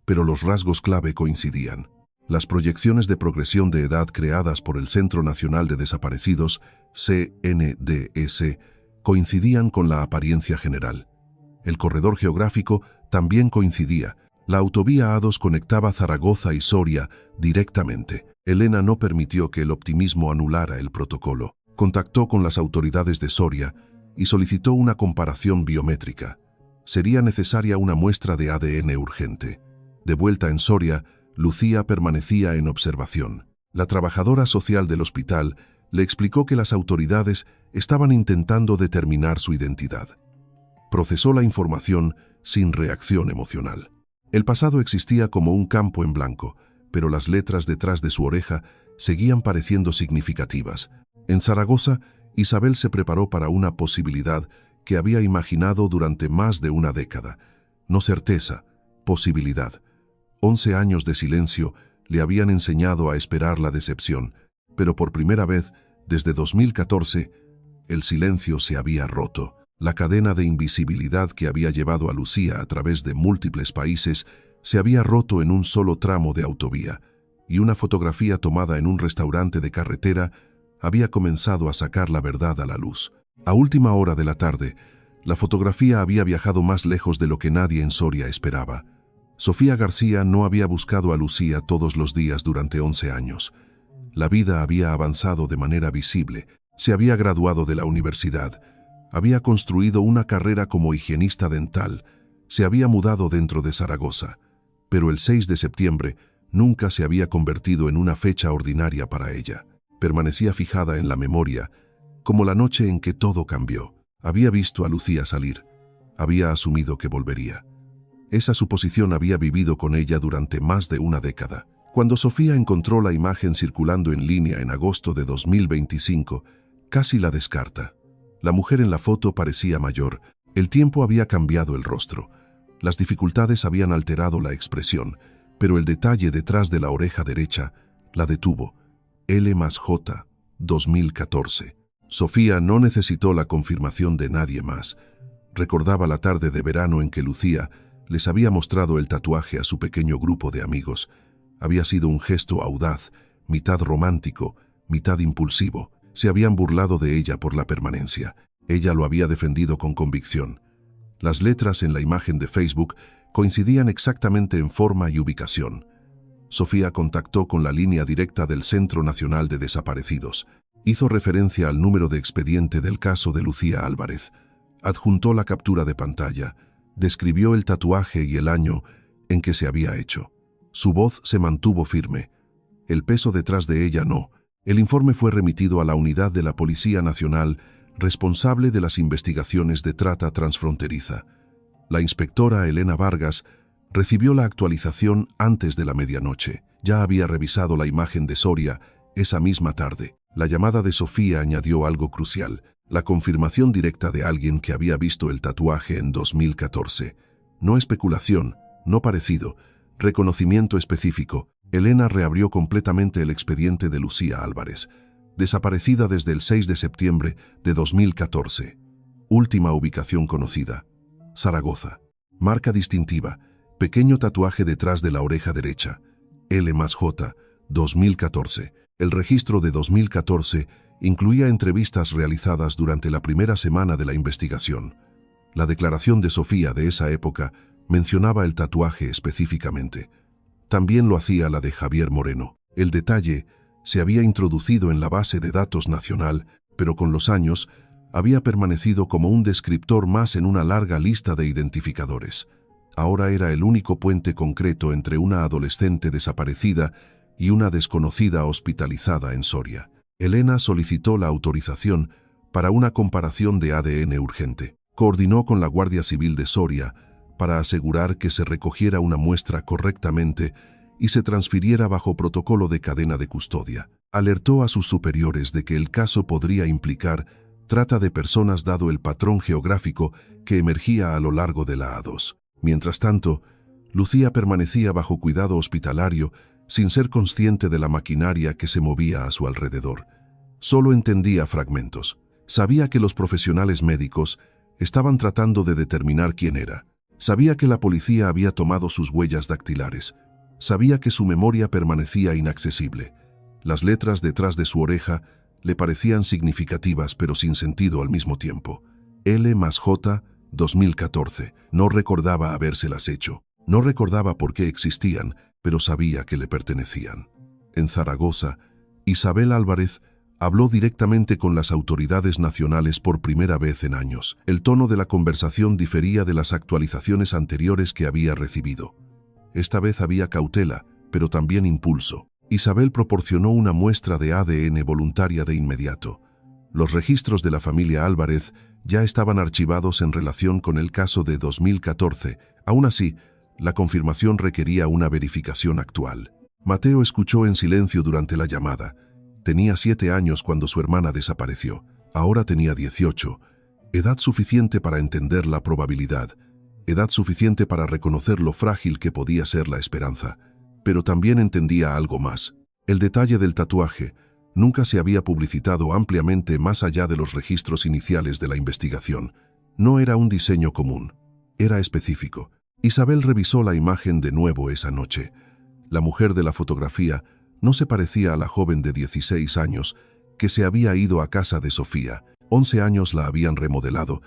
pero los rasgos clave coincidían. Las proyecciones de progresión de edad creadas por el Centro Nacional de Desaparecidos, CNDS, coincidían con la apariencia general. El corredor geográfico también coincidía. La autovía A2 conectaba Zaragoza y Soria directamente. Elena no permitió que el optimismo anulara el protocolo. Contactó con las autoridades de Soria y solicitó una comparación biométrica. Sería necesaria una muestra de ADN urgente. De vuelta en Soria, Lucía permanecía en observación. La trabajadora social del hospital le explicó que las autoridades estaban intentando determinar su identidad. Procesó la información sin reacción emocional. El pasado existía como un campo en blanco, pero las letras detrás de su oreja seguían pareciendo significativas. En Zaragoza, Isabel se preparó para una posibilidad que había imaginado durante más de una década. No certeza, posibilidad. 11 años de silencio le habían enseñado a esperar la decepción, pero por primera vez, desde 2014, el silencio se había roto. La cadena de invisibilidad que había llevado a Lucía a través de múltiples países se había roto en un solo tramo de autovía, y una fotografía tomada en un restaurante de carretera había comenzado a sacar la verdad a la luz. A última hora de la tarde, la fotografía había viajado más lejos de lo que nadie en Soria esperaba. Sofía García no había buscado a Lucía todos los días durante 11 años. La vida había avanzado de manera visible. Se había graduado de la universidad. Había construido una carrera como higienista dental. Se había mudado dentro de Zaragoza. Pero el 6 de septiembre nunca se había convertido en una fecha ordinaria para ella. Permanecía fijada en la memoria, como la noche en que todo cambió. Había visto a Lucía salir. Había asumido que volvería. Esa suposición había vivido con ella durante más de una década. Cuando Sofía encontró la imagen circulando en línea en agosto de 2025, casi la descarta. La mujer en la foto parecía mayor. El tiempo había cambiado el rostro. Las dificultades habían alterado la expresión, pero el detalle detrás de la oreja derecha la detuvo. L+J, 2014. Sofía no necesitó la confirmación de nadie más. Recordaba la tarde de verano en que Lucía les había mostrado el tatuaje a su pequeño grupo de amigos. Había sido un gesto audaz, mitad romántico, mitad impulsivo. Se habían burlado de ella por la permanencia. Ella lo había defendido con convicción. Las letras en la imagen de Facebook coincidían exactamente en forma y ubicación. Sofía contactó con la línea directa del Centro Nacional de Desaparecidos. Hizo referencia al número de expediente del caso de Lucía Álvarez. Adjuntó la captura de pantalla. Describió el tatuaje y el año en que se había hecho. Su voz se mantuvo firme. El peso detrás de ella no. El informe fue remitido a la unidad de la Policía Nacional responsable de las investigaciones de trata transfronteriza. La inspectora Elena Vargas recibió la actualización antes de la medianoche. Ya había revisado la imagen de Soria esa misma tarde. La llamada de Sofía añadió algo crucial: la confirmación directa de alguien que había visto el tatuaje en 2014. No especulación, no parecido, reconocimiento específico. Elena reabrió completamente el expediente de Lucía Álvarez, desaparecida desde el 6 de septiembre de 2014. Última ubicación conocida: Zaragoza. Marca distintiva: Pequeño tatuaje detrás de la oreja derecha. L+J, 2014. El registro de 2014 incluía entrevistas realizadas durante la primera semana de la investigación. La declaración de Sofía de esa época mencionaba el tatuaje específicamente. También lo hacía la de Javier Moreno. El detalle se había introducido en la base de datos nacional, pero con los años había permanecido como un descriptor más en una larga lista de identificadores. Ahora era el único puente concreto entre una adolescente desaparecida y una desconocida hospitalizada en Soria. Elena solicitó la autorización para una comparación de ADN urgente. Coordinó con la Guardia Civil de Soria para asegurar que se recogiera una muestra correctamente y se transfiriera bajo protocolo de cadena de custodia. Alertó a sus superiores de que el caso podría implicar trata de personas dado el patrón geográfico que emergía a lo largo de la A2. Mientras tanto, Lucía permanecía bajo cuidado hospitalario sin ser consciente de la maquinaria que se movía a su alrededor. Solo entendía fragmentos. Sabía que los profesionales médicos estaban tratando de determinar quién era. Sabía que la policía había tomado sus huellas dactilares. Sabía que su memoria permanecía inaccesible. Las letras detrás de su oreja le parecían significativas pero sin sentido al mismo tiempo. L+J, 2014. No recordaba habérselas hecho. No recordaba por qué existían, pero sabía que le pertenecían. En Zaragoza, Isabel Álvarez habló directamente con las autoridades nacionales por primera vez en años. El tono de la conversación difería de las actualizaciones anteriores que había recibido. Esta vez había cautela, pero también impulso. Isabel proporcionó una muestra de ADN voluntaria de inmediato. Los registros de la familia Álvarez ya estaban archivados en relación con el caso de 2014. Aún así, la confirmación requería una verificación actual. Mateo escuchó en silencio durante la llamada. Tenía 7 años cuando su hermana desapareció. Ahora tenía 18. Edad suficiente para entender la probabilidad. Edad suficiente para reconocer lo frágil que podía ser la esperanza. Pero también entendía algo más. El detalle del tatuaje nunca se había publicitado ampliamente más allá de los registros iniciales de la investigación. No era un diseño común. Era específico. Isabel revisó la imagen de nuevo esa noche. La mujer de la fotografía no se parecía a la joven de 16 años que se había ido a casa de Sofía. 11 años la habían remodelado,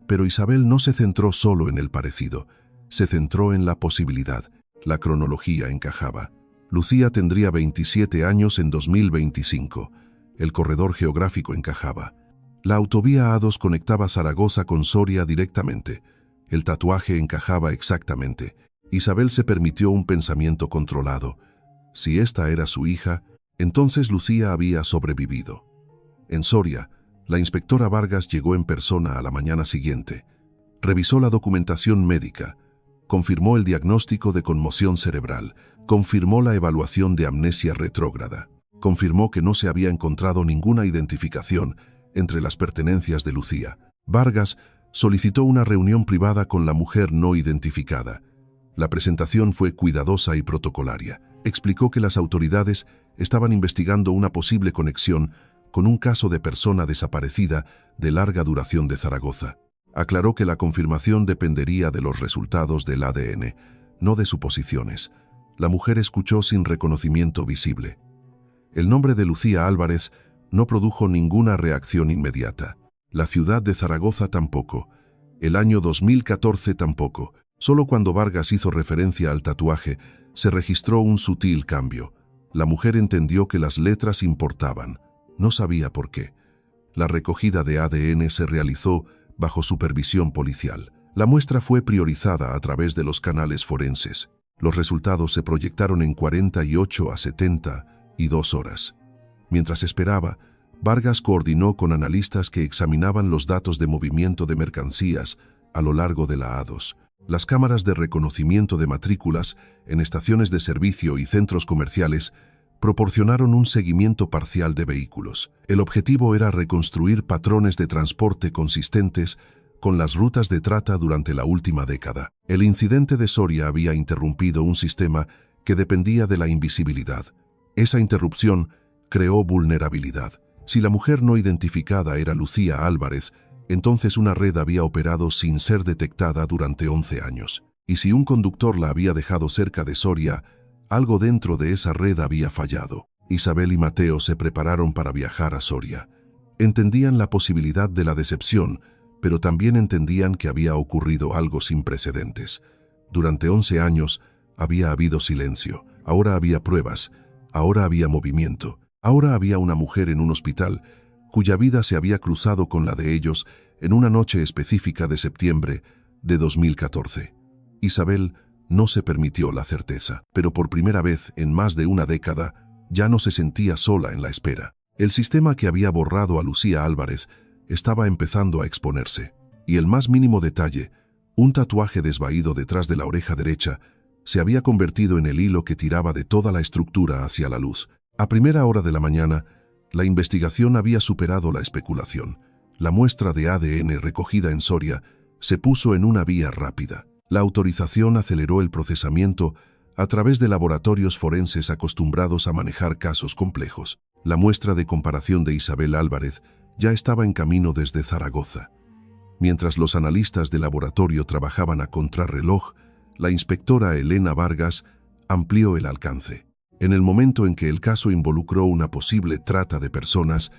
pero Isabel no se centró solo en el parecido. Se centró en la posibilidad. La cronología encajaba. Lucía tendría 27 años en 2025. El corredor geográfico encajaba. La autovía A2 conectaba Zaragoza con Soria directamente. El tatuaje encajaba exactamente. Isabel se permitió un pensamiento controlado. Si esta era su hija, entonces Lucía había sobrevivido. En Soria, la inspectora Vargas llegó en persona a la mañana siguiente. Revisó la documentación médica. Confirmó el diagnóstico de conmoción cerebral. Confirmó la evaluación de amnesia retrógrada. Confirmó que no se había encontrado ninguna identificación entre las pertenencias de Lucía. Vargas solicitó una reunión privada con la mujer no identificada. La presentación fue cuidadosa y protocolaria. Explicó que las autoridades estaban investigando una posible conexión con un caso de persona desaparecida de larga duración de Zaragoza. Aclaró que la confirmación dependería de los resultados del ADN, no de suposiciones. La mujer escuchó sin reconocimiento visible. El nombre de Lucía Álvarez no produjo ninguna reacción inmediata. La ciudad de Zaragoza tampoco. El año 2014 tampoco. Solo cuando Vargas hizo referencia al tatuaje, se registró un sutil cambio. La mujer entendió que las letras importaban. No sabía por qué. La recogida de ADN se realizó bajo supervisión policial. La muestra fue priorizada a través de los canales forenses. Los resultados se proyectaron en 48 a 72 horas. Mientras esperaba, Vargas coordinó con analistas que examinaban los datos de movimiento de mercancías a lo largo de la A2. Las cámaras de reconocimiento de matrículas en estaciones de servicio y centros comerciales proporcionaron un seguimiento parcial de vehículos. El objetivo era reconstruir patrones de transporte consistentes con las rutas de trata durante la última década. El incidente de Soria había interrumpido un sistema que dependía de la invisibilidad. Esa interrupción creó vulnerabilidad. Si la mujer no identificada era Lucía Álvarez, entonces una red había operado sin ser detectada durante 11 años. Y si un conductor la había dejado cerca de Soria, algo dentro de esa red había fallado. Isabel y Mateo se prepararon para viajar a Soria. Entendían la posibilidad de la decepción, pero también entendían que había ocurrido algo sin precedentes. Durante 11 años había habido silencio, ahora había pruebas, ahora había movimiento, ahora había una mujer en un hospital cuya vida se había cruzado con la de ellos en una noche específica de septiembre de 2014. Isabel no se permitió la certeza, pero por primera vez en más de una década ya no se sentía sola en la espera. El sistema que había borrado a Lucía Álvarez estaba empezando a exponerse, y el más mínimo detalle, un tatuaje desvaído detrás de la oreja derecha, se había convertido en el hilo que tiraba de toda la estructura hacia la luz. A primera hora de la mañana, la investigación había superado la especulación. La muestra de ADN recogida en Soria se puso en una vía rápida. La autorización aceleró el procesamiento a través de laboratorios forenses acostumbrados a manejar casos complejos. La muestra de comparación de Isabel Álvarez ya estaba en camino desde Zaragoza. Mientras los analistas de laboratorio trabajaban a contrarreloj, la inspectora Elena Vargas amplió el alcance. En el momento en que el caso involucró una posible trata de personas,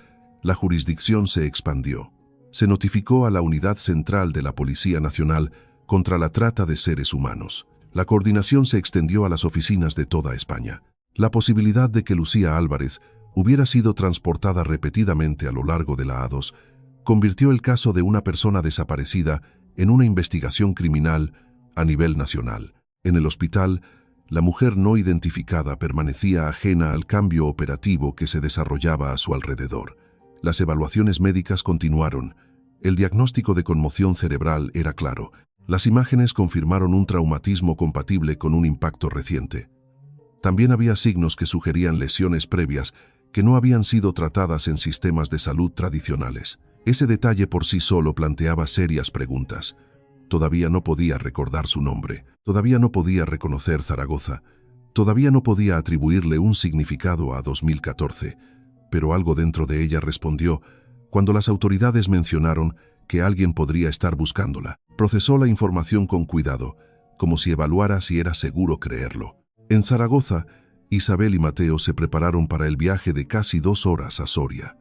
la jurisdicción se expandió. Se notificó a la Unidad Central de la Policía Nacional contra la trata de seres humanos. La coordinación se extendió a las oficinas de toda España. La posibilidad de que Lucía Álvarez hubiera sido transportada repetidamente a lo largo de la A2 convirtió el caso de una persona desaparecida en una investigación criminal a nivel nacional. En el hospital, la mujer no identificada permanecía ajena al cambio operativo que se desarrollaba a su alrededor. Las evaluaciones médicas continuaron. El diagnóstico de conmoción cerebral era claro. Las imágenes confirmaron un traumatismo compatible con un impacto reciente. También había signos que sugerían lesiones previas que no habían sido tratadas en sistemas de salud tradicionales. Ese detalle por sí solo planteaba serias preguntas. Todavía no podía recordar su nombre, todavía no podía reconocer Zaragoza, todavía no podía atribuirle un significado a 2014, pero algo dentro de ella respondió cuando las autoridades mencionaron que alguien podría estar buscándola. Procesó la información con cuidado, como si evaluara si era seguro creerlo. En Zaragoza, Isabel y Mateo se prepararon para el viaje de casi 2 horas a Soria.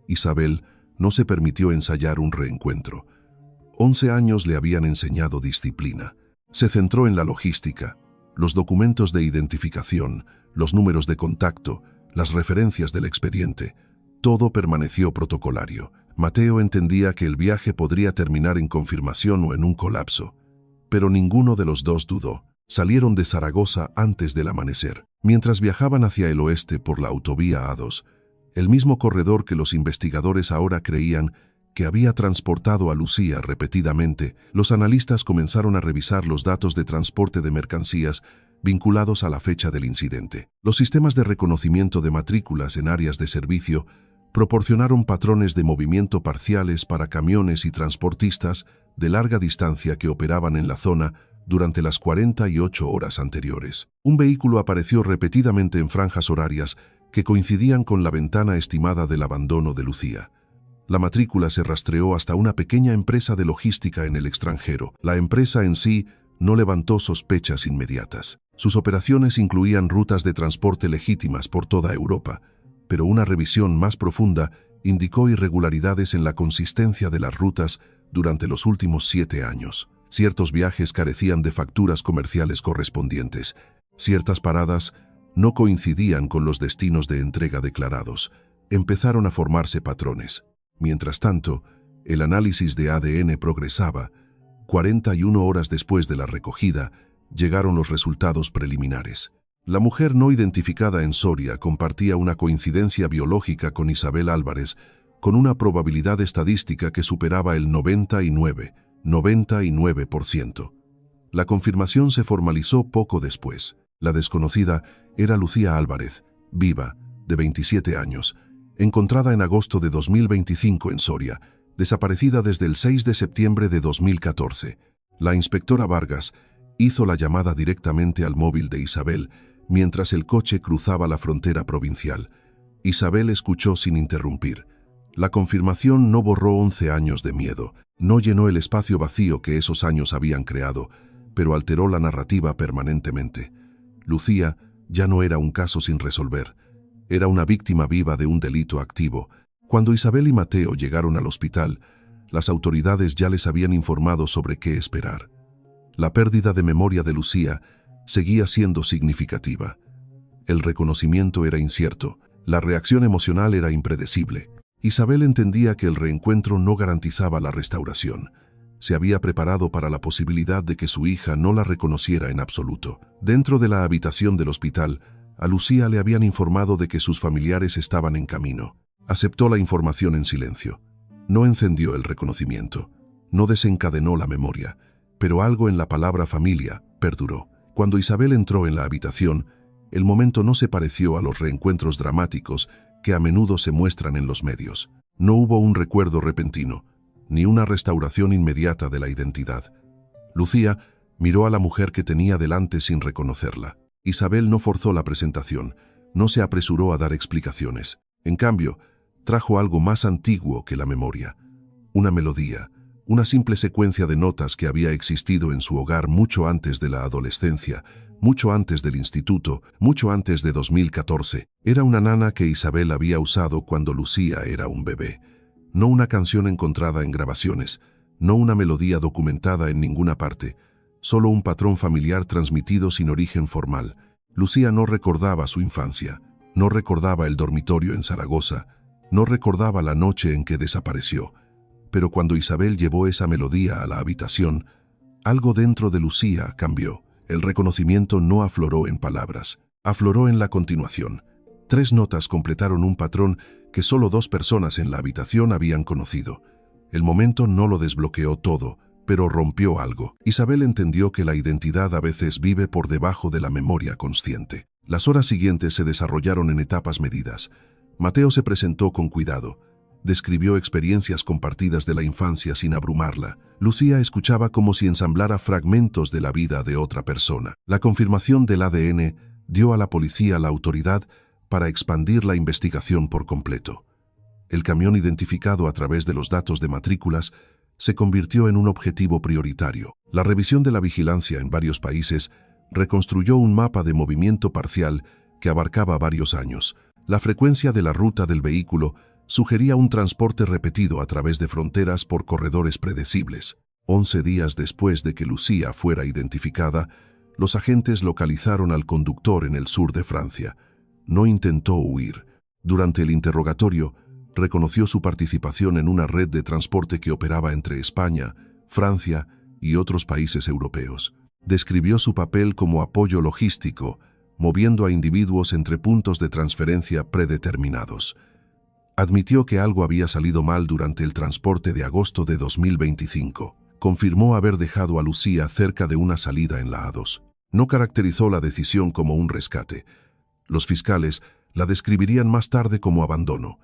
Isabel no se permitió ensayar un reencuentro. 11 años le habían enseñado disciplina. Se centró en la logística, los documentos de identificación, los números de contacto, las referencias del expediente. Todo permaneció protocolario. Mateo entendía que el viaje podría terminar en confirmación o en un colapso, pero ninguno de los dos dudó. Salieron de Zaragoza antes del amanecer. Mientras viajaban hacia el oeste por la autovía A2, el mismo corredor que los investigadores ahora creían que había transportado a Lucía repetidamente, los analistas comenzaron a revisar los datos de transporte de mercancías vinculados a la fecha del incidente. Los sistemas de reconocimiento de matrículas en áreas de servicio proporcionaron patrones de movimiento parciales para camiones y transportistas de larga distancia que operaban en la zona durante las 48 horas anteriores. Un vehículo apareció repetidamente en franjas horarias que coincidían con la ventana estimada del abandono de Lucía. La matrícula se rastreó hasta una pequeña empresa de logística en el extranjero. La empresa en sí no levantó sospechas inmediatas. Sus operaciones incluían rutas de transporte legítimas por toda Europa, pero una revisión más profunda indicó irregularidades en la consistencia de las rutas durante los últimos 7 años. Ciertos viajes carecían de facturas comerciales correspondientes. Ciertas paradas no coincidían con los destinos de entrega declarados. Empezaron a formarse patrones. Mientras tanto, el análisis de ADN progresaba. 41 horas después de la recogida, llegaron los resultados preliminares. La mujer no identificada en Soria compartía una coincidencia biológica con Isabel Álvarez, con una probabilidad estadística que superaba el 99%. La confirmación se formalizó poco después. La desconocida era Lucía Álvarez, viva, de 27 años, encontrada en agosto de 2025 en Soria, desaparecida desde el 6 de septiembre de 2014. La inspectora Vargas hizo la llamada directamente al móvil de Isabel mientras el coche cruzaba la frontera provincial. Isabel escuchó sin interrumpir. La confirmación no borró 11 años de miedo, no llenó el espacio vacío que esos años habían creado, pero alteró la narrativa permanentemente. Lucía ya no era un caso sin resolver, era una víctima viva de un delito activo. Cuando Isabel y Mateo llegaron al hospital, las autoridades ya les habían informado sobre qué esperar. La pérdida de memoria de Lucía seguía siendo significativa. El reconocimiento era incierto, la reacción emocional era impredecible. Isabel entendía que el reencuentro no garantizaba la restauración. Se había preparado para la posibilidad de que su hija no la reconociera en absoluto. Dentro de la habitación del hospital, a Lucía le habían informado de que sus familiares estaban en camino. Aceptó la información en silencio. No encendió el reconocimiento, no desencadenó la memoria, pero algo en la palabra familia perduró. Cuando Isabel entró en la habitación, el momento no se pareció a los reencuentros dramáticos que a menudo se muestran en los medios. No hubo un recuerdo repentino, ni una restauración inmediata de la identidad. Lucía miró a la mujer que tenía delante sin reconocerla. Isabel no forzó la presentación, no se apresuró a dar explicaciones. En cambio, trajo algo más antiguo que la memoria. Una melodía, una simple secuencia de notas que había existido en su hogar mucho antes de la adolescencia, mucho antes del instituto, mucho antes de 2014. Era una nana que Isabel había usado cuando Lucía era un bebé. No una canción encontrada en grabaciones, no una melodía documentada en ninguna parte, solo un patrón familiar transmitido sin origen formal. Lucía no recordaba su infancia, no recordaba el dormitorio en Zaragoza, no recordaba la noche en que desapareció. Pero cuando Isabel llevó esa melodía a la habitación, algo dentro de Lucía cambió. El reconocimiento no afloró en palabras, afloró en la continuación. 3 notas completaron un patrón que solo 2 personas en la habitación habían conocido. El momento no lo desbloqueó todo, pero rompió algo. Isabel entendió que la identidad a veces vive por debajo de la memoria consciente. Las horas siguientes se desarrollaron en etapas medidas. Mateo se presentó con cuidado. Describió experiencias compartidas de la infancia sin abrumarla. Lucía escuchaba como si ensamblara fragmentos de la vida de otra persona. La confirmación del ADN dio a la policía la autoridad para expandir la investigación por completo. El camión identificado a través de los datos de matrículas se convirtió en un objetivo prioritario. La revisión de la vigilancia en varios países reconstruyó un mapa de movimiento parcial que abarcaba varios años. La frecuencia de la ruta del vehículo sugería un transporte repetido a través de fronteras por corredores predecibles. 11 días después de que Lucía fuera identificada, los agentes localizaron al conductor en el sur de Francia. No intentó huir. Durante el interrogatorio, reconoció su participación en una red de transporte que operaba entre España, Francia y otros países europeos. Describió su papel como apoyo logístico, moviendo a individuos entre puntos de transferencia predeterminados. Admitió que algo había salido mal durante el transporte de agosto de 2025. Confirmó haber dejado a Lucía cerca de una salida en la A2. No caracterizó la decisión como un rescate. Los fiscales la describirían más tarde como abandono.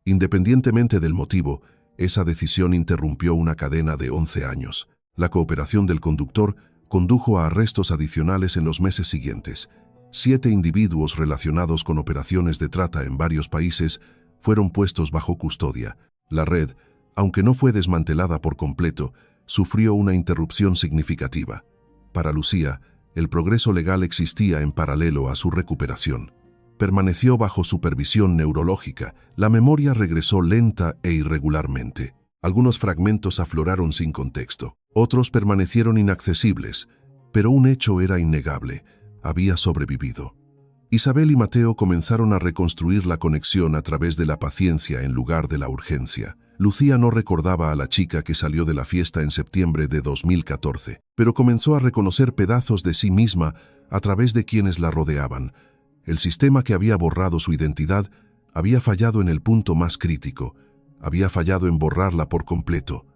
Independientemente del motivo, esa decisión interrumpió una cadena de 11 años. La cooperación del conductor condujo a arrestos adicionales en los meses siguientes. 7 individuos relacionados con operaciones de trata en varios países fueron puestos bajo custodia. La red, aunque no fue desmantelada por completo, sufrió una interrupción significativa. Para Lucía, el progreso legal existía en paralelo a su recuperación. Permaneció bajo supervisión neurológica. La memoria regresó lenta e irregularmente. Algunos fragmentos afloraron sin contexto. Otros permanecieron inaccesibles, pero un hecho era innegable. Había sobrevivido. Isabel y Mateo comenzaron a reconstruir la conexión a través de la paciencia en lugar de la urgencia. Lucía no recordaba a la chica que salió de la fiesta en septiembre de 2014, pero comenzó a reconocer pedazos de sí misma a través de quienes la rodeaban. El sistema que había borrado su identidad había fallado en el punto más crítico, había fallado en borrarla por completo.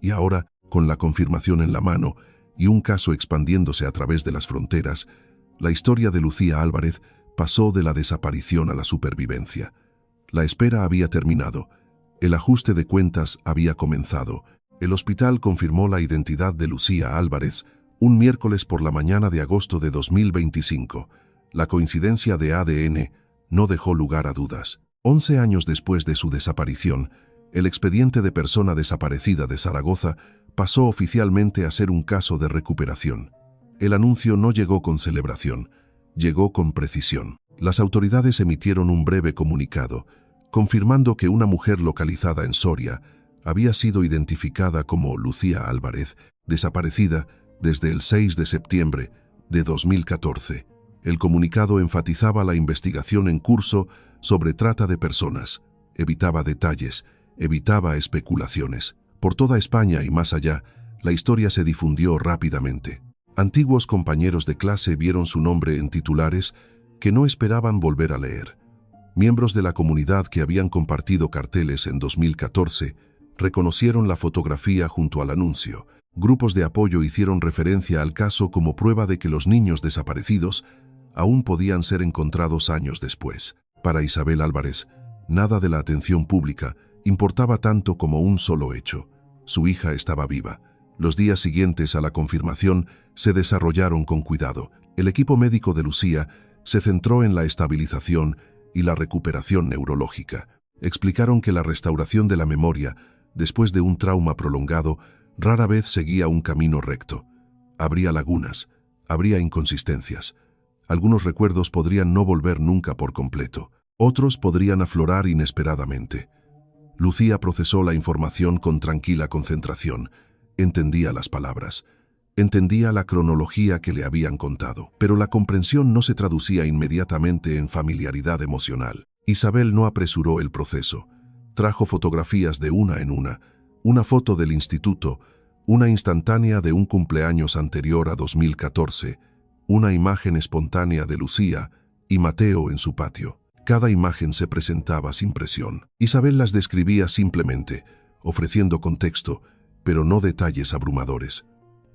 Y ahora, con la confirmación en la mano y un caso expandiéndose a través de las fronteras, la historia de Lucía Álvarez pasó de la desaparición a la supervivencia. La espera había terminado. El ajuste de cuentas había comenzado. El hospital confirmó la identidad de Lucía Álvarez un miércoles por la mañana de agosto de 2025. La coincidencia de ADN no dejó lugar a dudas. 11 años después de su desaparición, el expediente de persona desaparecida de Zaragoza pasó oficialmente a ser un caso de recuperación. El anuncio no llegó con celebración, llegó con precisión. Las autoridades emitieron un breve comunicado, confirmando que una mujer localizada en Soria había sido identificada como Lucía Álvarez, desaparecida desde el 6 de septiembre de 2014. El comunicado enfatizaba la investigación en curso sobre trata de personas, evitaba detalles, evitaba especulaciones. Por toda España y más allá, la historia se difundió rápidamente. Antiguos compañeros de clase vieron su nombre en titulares que no esperaban volver a leer. Miembros de la comunidad que habían compartido carteles en 2014 reconocieron la fotografía junto al anuncio. Grupos de apoyo hicieron referencia al caso como prueba de que los niños desaparecidos aún podían ser encontrados años después. Para Isabel Álvarez, nada de la atención pública importaba tanto como un solo hecho. Su hija estaba viva. Los días siguientes a la confirmación se desarrollaron con cuidado. El equipo médico de Lucía se centró en la estabilización y la recuperación neurológica. Explicaron que la restauración de la memoria, después de un trauma prolongado, rara vez seguía un camino recto. Habría lagunas, habría inconsistencias. Algunos recuerdos podrían no volver nunca por completo. Otros podrían aflorar inesperadamente. Lucía procesó la información con tranquila concentración. Entendía las palabras. Entendía la cronología que le habían contado. Pero la comprensión no se traducía inmediatamente en familiaridad emocional. Isabel no apresuró el proceso. Trajo fotografías de una en una foto del instituto, una instantánea de un cumpleaños anterior a 2014, una imagen espontánea de Lucía y Mateo en su patio. Cada imagen se presentaba sin presión. Isabel las describía simplemente, ofreciendo contexto, pero no detalles abrumadores.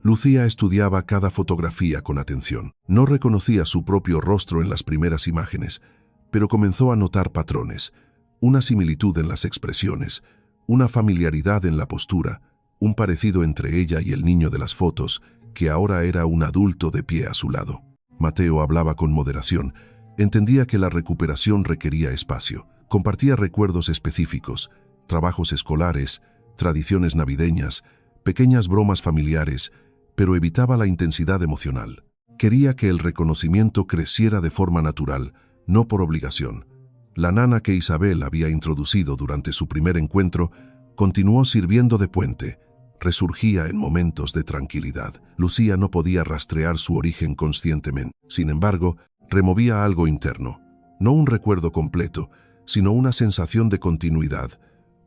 Lucía estudiaba cada fotografía con atención. No reconocía su propio rostro en las primeras imágenes, pero comenzó a notar patrones, una similitud en las expresiones, una familiaridad en la postura, un parecido entre ella y el niño de las fotos, que ahora era un adulto de pie a su lado. Mateo hablaba con moderación, entendía que la recuperación requería espacio, compartía recuerdos específicos, trabajos escolares, tradiciones navideñas, pequeñas bromas familiares, pero evitaba la intensidad emocional. Quería que el reconocimiento creciera de forma natural, no por obligación. La nana que Isabel había introducido durante su primer encuentro continuó sirviendo de puente, resurgía en momentos de tranquilidad. Lucía no podía rastrear su origen conscientemente. Sin embargo, removía algo interno, no un recuerdo completo, sino una sensación de continuidad,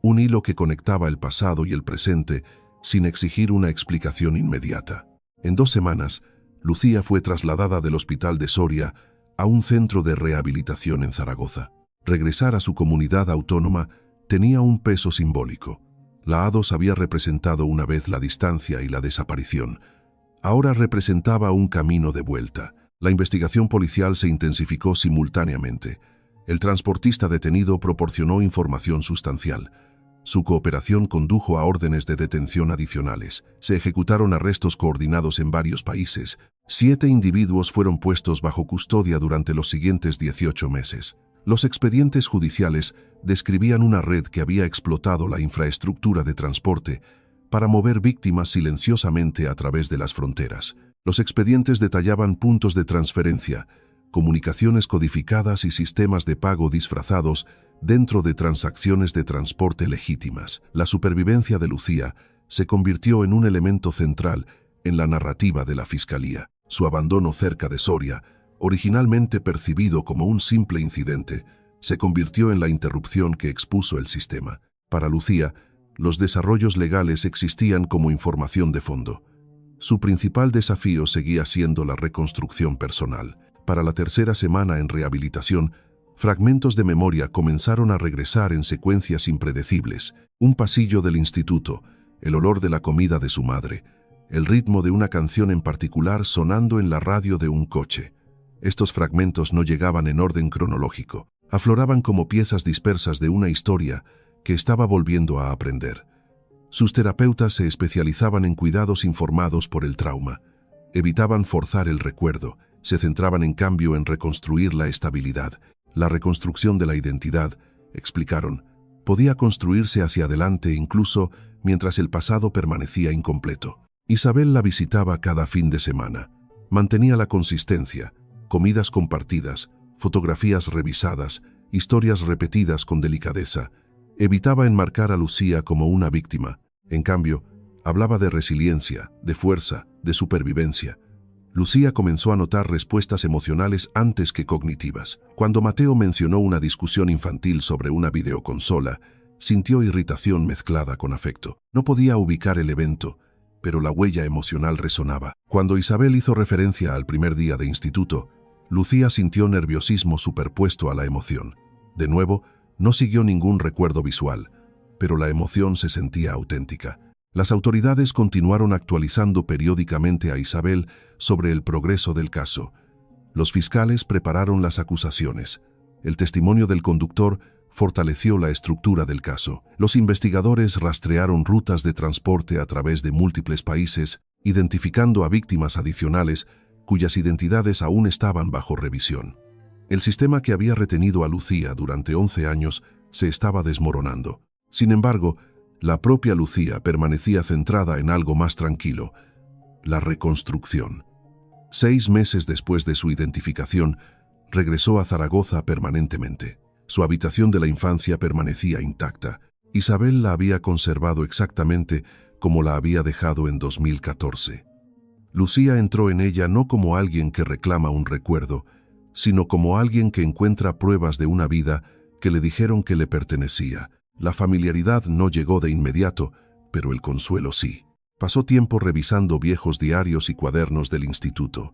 un hilo que conectaba el pasado y el presente sin exigir una explicación inmediata. En 2 semanas, Lucía fue trasladada del hospital de Soria a un centro de rehabilitación en Zaragoza. Regresar a su comunidad autónoma tenía un peso simbólico. La A2 había representado una vez la distancia y la desaparición. Ahora representaba un camino de vuelta. La investigación policial se intensificó simultáneamente. El transportista detenido proporcionó información sustancial. Su cooperación condujo a órdenes de detención adicionales. Se ejecutaron arrestos coordinados en varios países. 7 individuos fueron puestos bajo custodia durante los siguientes 18 meses. Los expedientes judiciales describían una red que había explotado la infraestructura de transporte para mover víctimas silenciosamente a través de las fronteras. Los expedientes detallaban puntos de transferencia, comunicaciones codificadas y sistemas de pago disfrazados dentro de transacciones de transporte legítimas. La supervivencia de Lucía se convirtió en un elemento central en la narrativa de la Fiscalía. Su abandono cerca de Soria, originalmente percibido como un simple incidente, se convirtió en la interrupción que expuso el sistema. Para Lucía, los desarrollos legales existían como información de fondo. Su principal desafío seguía siendo la reconstrucción personal. Para la 3ª semana en rehabilitación, fragmentos de memoria comenzaron a regresar en secuencias impredecibles. Un pasillo del instituto, el olor de la comida de su madre, el ritmo de una canción en particular sonando en la radio de un coche. Estos fragmentos no llegaban en orden cronológico, afloraban como piezas dispersas de una historia que estaba volviendo a aprender. Sus terapeutas se especializaban en cuidados informados por el trauma. Evitaban forzar el recuerdo, se centraban en cambio en reconstruir la estabilidad. La reconstrucción de la identidad, explicaron, podía construirse hacia adelante incluso mientras el pasado permanecía incompleto. Isabel la visitaba cada fin de semana. Mantenía la consistencia, comidas compartidas, fotografías revisadas, historias repetidas con delicadeza. Evitaba enmarcar a Lucía como una víctima. En cambio, hablaba de resiliencia, de fuerza, de supervivencia. Lucía comenzó a notar respuestas emocionales antes que cognitivas. Cuando Mateo mencionó una discusión infantil sobre una videoconsola, sintió irritación mezclada con afecto. No podía ubicar el evento, pero la huella emocional resonaba. Cuando Isabel hizo referencia al primer día de instituto, Lucía sintió nerviosismo superpuesto a la emoción. De nuevo, no siguió ningún recuerdo visual, pero la emoción se sentía auténtica. Las autoridades continuaron actualizando periódicamente a Isabel sobre el progreso del caso. Los fiscales prepararon las acusaciones. El testimonio del conductor fortaleció la estructura del caso. Los investigadores rastrearon rutas de transporte a través de múltiples países, identificando a víctimas adicionales cuyas identidades aún estaban bajo revisión. El sistema que había retenido a Lucía durante 11 años se estaba desmoronando. Sin embargo, la propia Lucía permanecía centrada en algo más tranquilo: la reconstrucción. 6 meses después de su identificación, regresó a Zaragoza permanentemente. Su habitación de la infancia permanecía intacta. Isabel la había conservado exactamente como la había dejado en 2014. Lucía entró en ella no como alguien que reclama un recuerdo, sino como alguien que encuentra pruebas de una vida que le dijeron que le pertenecía. La familiaridad no llegó de inmediato, pero el consuelo sí. Pasó tiempo revisando viejos diarios y cuadernos del instituto.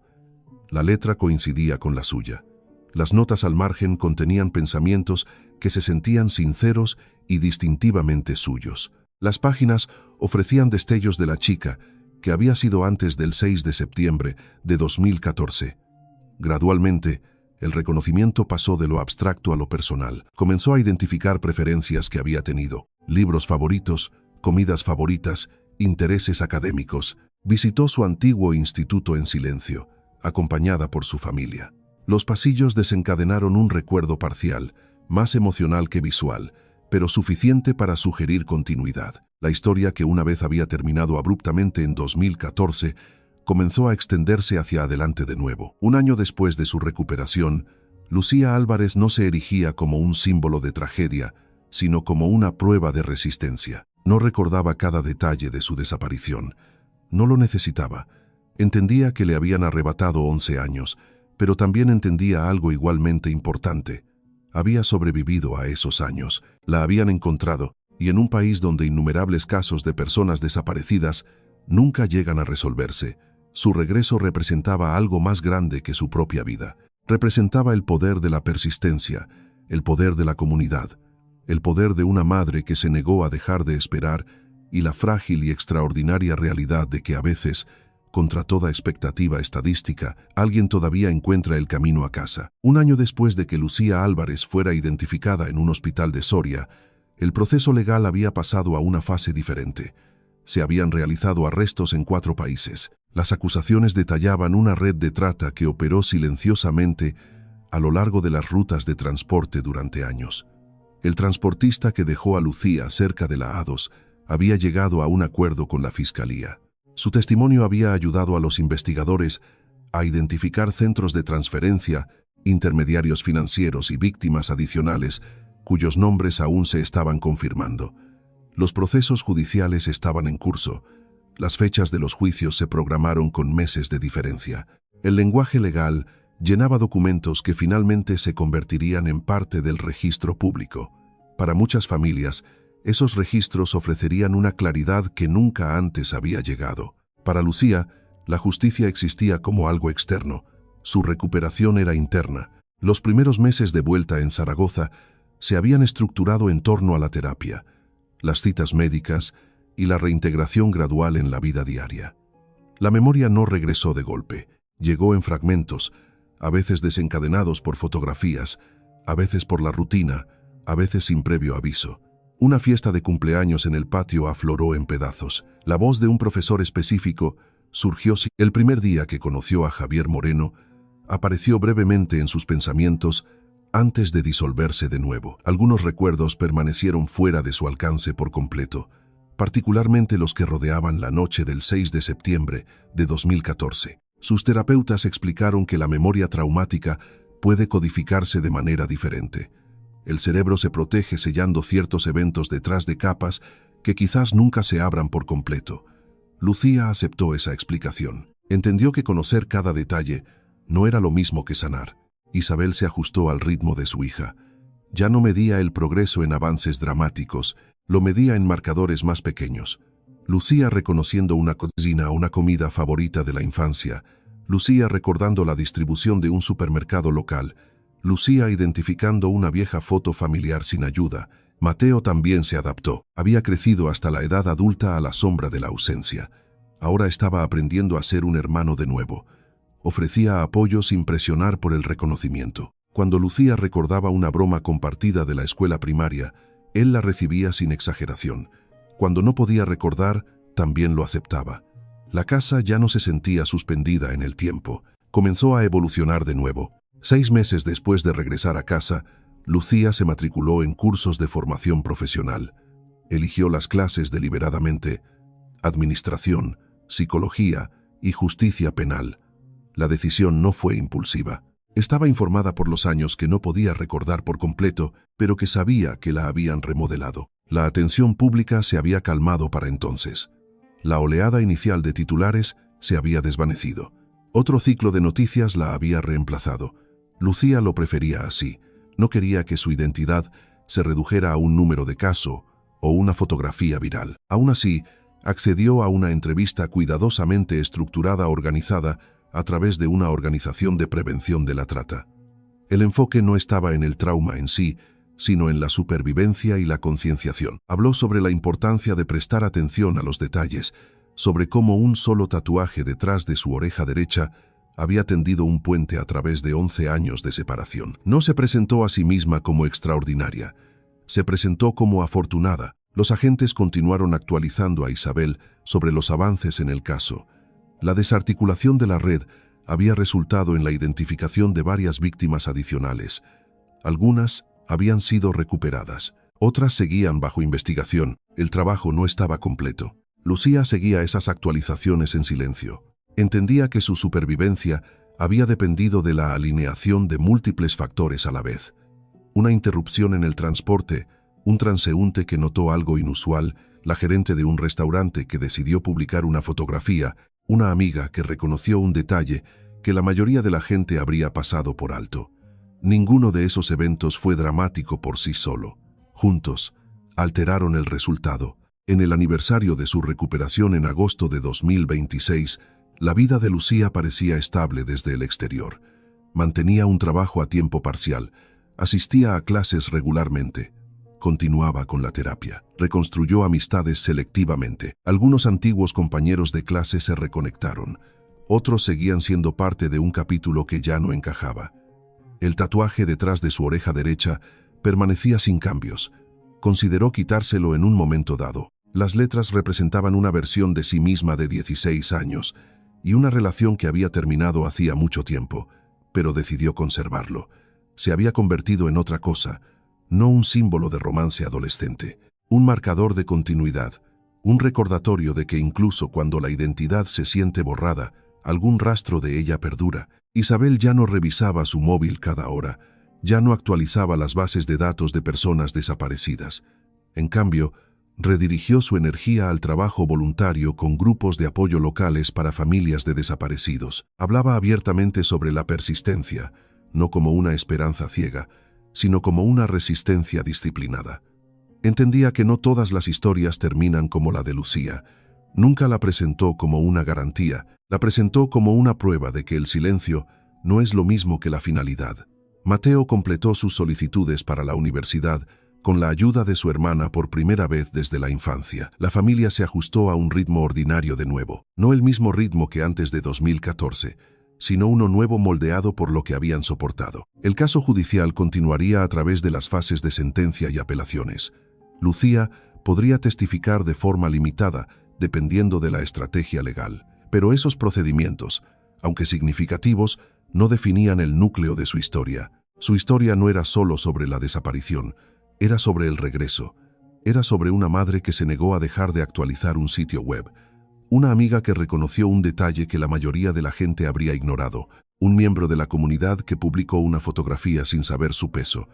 La letra coincidía con la suya. Las notas al margen contenían pensamientos que se sentían sinceros y distintivamente suyos. Las páginas ofrecían destellos de la chica, que había sido antes del 6 de septiembre de 2014. Gradualmente, el reconocimiento pasó de lo abstracto a lo personal. Comenzó a identificar preferencias que había tenido: libros favoritos, comidas favoritas, intereses académicos. Visitó su antiguo instituto en silencio, acompañada por su familia. Los pasillos desencadenaron un recuerdo parcial, más emocional que visual, pero suficiente para sugerir continuidad. La historia, que una vez había terminado abruptamente en 2014, comenzó a extenderse hacia adelante de nuevo. Un año después de su recuperación, Lucía Álvarez no se erigía como un símbolo de tragedia, sino como una prueba de resistencia. No recordaba cada detalle de su desaparición. No lo necesitaba. Entendía que le habían arrebatado 11 años, pero también entendía algo igualmente importante. Había sobrevivido a esos años, la habían encontrado, y en un país donde innumerables casos de personas desaparecidas nunca llegan a resolverse, su regreso representaba algo más grande que su propia vida. Representaba el poder de la persistencia, el poder de la comunidad, el poder de una madre que se negó a dejar de esperar, y la frágil y extraordinaria realidad de que a veces, contra toda expectativa estadística, alguien todavía encuentra el camino a casa. Un año después de que Lucía Álvarez fuera identificada en un hospital de Soria, el proceso legal había pasado a una fase diferente. Se habían realizado arrestos en 4 países. Las acusaciones detallaban una red de trata que operó silenciosamente a lo largo de las rutas de transporte durante años. El transportista que dejó a Lucía cerca de la A2 había llegado a un acuerdo con la fiscalía. Su testimonio había ayudado a los investigadores a identificar centros de transferencia, intermediarios financieros y víctimas adicionales cuyos nombres aún se estaban confirmando. Los procesos judiciales estaban en curso. Las fechas de los juicios se programaron con meses de diferencia. El lenguaje legal llenaba documentos que finalmente se convertirían en parte del registro público. Para muchas familias, esos registros ofrecerían una claridad que nunca antes había llegado. Para Lucía, la justicia existía como algo externo. Su recuperación era interna. Los primeros meses de vuelta en Zaragoza se habían estructurado en torno a la terapia, las citas médicas y la reintegración gradual en la vida diaria. La memoria no regresó de golpe. Llegó en fragmentos, a veces desencadenados por fotografías, a veces por la rutina, a veces sin previo aviso. Una fiesta de cumpleaños en el patio afloró en pedazos. La voz de un profesor específico surgió. El primer día que conoció a Javier Moreno, apareció brevemente en sus pensamientos antes de disolverse de nuevo. Algunos recuerdos permanecieron fuera de su alcance por completo, particularmente los que rodeaban la noche del 6 de septiembre de 2014. Sus terapeutas explicaron que la memoria traumática puede codificarse de manera diferente. El cerebro se protege sellando ciertos eventos detrás de capas que quizás nunca se abran por completo. Lucía aceptó esa explicación. Entendió que conocer cada detalle no era lo mismo que sanar. Isabel se ajustó al ritmo de su hija. Ya no medía el progreso en avances dramáticos, lo medía en marcadores más pequeños. Lucía reconociendo una cocina o una comida favorita de la infancia. Lucía recordando la distribución de un supermercado local. Lucía identificando una vieja foto familiar sin ayuda. Mateo también se adaptó. Había crecido hasta la edad adulta a la sombra de la ausencia. Ahora estaba aprendiendo a ser un hermano de nuevo. Ofrecía apoyo sin presionar por el reconocimiento. Cuando Lucía recordaba una broma compartida de la escuela primaria, él la recibía sin exageración. Cuando no podía recordar, también lo aceptaba. La casa ya no se sentía suspendida en el tiempo. Comenzó a evolucionar de nuevo. 6 meses después de regresar a casa, Lucía se matriculó en cursos de formación profesional. Eligió las clases deliberadamente: administración, psicología y justicia penal. La decisión no fue impulsiva. Estaba informada por los años que no podía recordar por completo, pero que sabía que la habían remodelado. La atención pública se había calmado para entonces. La oleada inicial de titulares se había desvanecido. Otro ciclo de noticias la había reemplazado. Lucía lo prefería así. No quería que su identidad se redujera a un número de caso o una fotografía viral. Aún así, accedió a una entrevista cuidadosamente estructurada, organizada, a través de una organización de prevención de la trata. El enfoque no estaba en el trauma en sí, sino en la supervivencia y la concienciación. Habló sobre la importancia de prestar atención a los detalles, sobre cómo un solo tatuaje detrás de su oreja derecha había tendido un puente a través de 11 años de separación. No se presentó a sí misma como extraordinaria, se presentó como afortunada. Los agentes continuaron actualizando a Isabel sobre los avances en el caso. La desarticulación de la red había resultado en la identificación de varias víctimas adicionales. Algunas habían sido recuperadas, otras seguían bajo investigación. El trabajo no estaba completo. Lucía seguía esas actualizaciones en silencio. Entendía que su supervivencia había dependido de la alineación de múltiples factores a la vez. Una interrupción en el transporte, un transeúnte que notó algo inusual, la gerente de un restaurante que decidió publicar una fotografía, una amiga que reconoció un detalle que la mayoría de la gente habría pasado por alto. Ninguno de esos eventos fue dramático por sí solo. Juntos, alteraron el resultado. En el aniversario de su recuperación en agosto de 2026, la vida de Lucía parecía estable desde el exterior. Mantenía un trabajo a tiempo parcial, asistía a clases regularmente, continuaba con la terapia, reconstruyó amistades selectivamente. Algunos antiguos compañeros de clase se reconectaron, otros seguían siendo parte de un capítulo que ya no encajaba. El tatuaje detrás de su oreja derecha permanecía sin cambios. Consideró quitárselo en un momento dado. Las letras representaban una versión de sí misma de 16 años y una relación que había terminado hacía mucho tiempo, pero decidió conservarlo. Se había convertido en otra cosa, no un símbolo de romance adolescente, un marcador de continuidad, un recordatorio de que incluso cuando la identidad se siente borrada, algún rastro de ella perdura. Isabel ya no revisaba su móvil cada hora, ya no actualizaba las bases de datos de personas desaparecidas. En cambio, redirigió su energía al trabajo voluntario con grupos de apoyo locales para familias de desaparecidos. Hablaba abiertamente sobre la persistencia, no como una esperanza ciega, sino como una resistencia disciplinada. Entendía que no todas las historias terminan como la de Lucía. Nunca la presentó como una garantía, la presentó como una prueba de que el silencio no es lo mismo que la finalidad. Mateo completó sus solicitudes para la universidad con la ayuda de su hermana por primera vez desde la infancia. La familia se ajustó a un ritmo ordinario de nuevo, no el mismo ritmo que antes de 2014, sino uno nuevo moldeado por lo que habían soportado. El caso judicial continuaría a través de las fases de sentencia y apelaciones. Lucía podría testificar de forma limitada, dependiendo de la estrategia legal, pero esos procedimientos, aunque significativos, no definían el núcleo de su historia. Su historia no era solo sobre la desaparición, era sobre el regreso, era sobre una madre que se negó a dejar de actualizar un sitio web, Una amiga que reconoció un detalle que la mayoría de la gente habría ignorado. Un miembro de la comunidad que publicó una fotografía sin saber su peso.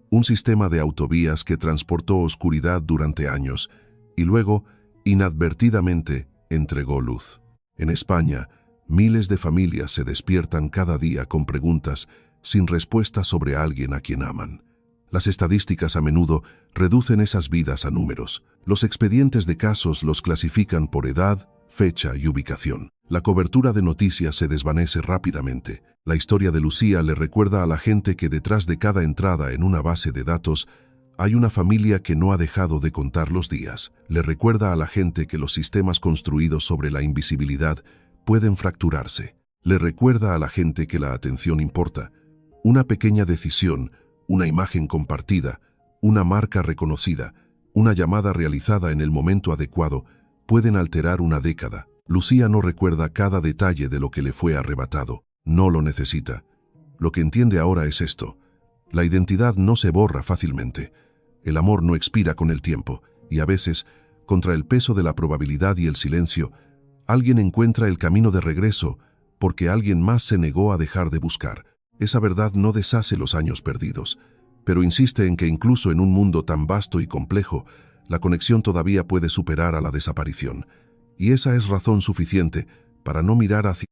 Un sistema de autovías que transportó oscuridad durante años y luego, inadvertidamente, entregó luz. En España, miles de familias se despiertan cada día con preguntas sin respuesta sobre alguien a quien aman. Las estadísticas a menudo reducen esas vidas a números. Los expedientes de casos los clasifican por edad, fecha y ubicación. La cobertura de noticias se desvanece rápidamente. La historia de Lucía le recuerda a la gente que detrás de cada entrada en una base de datos hay una familia que no ha dejado de contar los días. Le recuerda a la gente que los sistemas construidos sobre la invisibilidad pueden fracturarse. Le recuerda a la gente que la atención importa. Una pequeña decisión, una imagen compartida, una marca reconocida, una llamada realizada en el momento adecuado, pueden alterar una década. Lucía no recuerda cada detalle de lo que le fue arrebatado. No lo necesita. Lo que entiende ahora es esto. La identidad no se borra fácilmente. El amor no expira con el tiempo, y a veces, contra el peso de la probabilidad y el silencio, alguien encuentra el camino de regreso porque alguien más se negó a dejar de buscar. Esa verdad no deshace los años perdidos, pero insiste en que incluso en un mundo tan vasto y complejo, la conexión todavía puede superar a la desaparición. Y esa es razón suficiente para no mirar hacia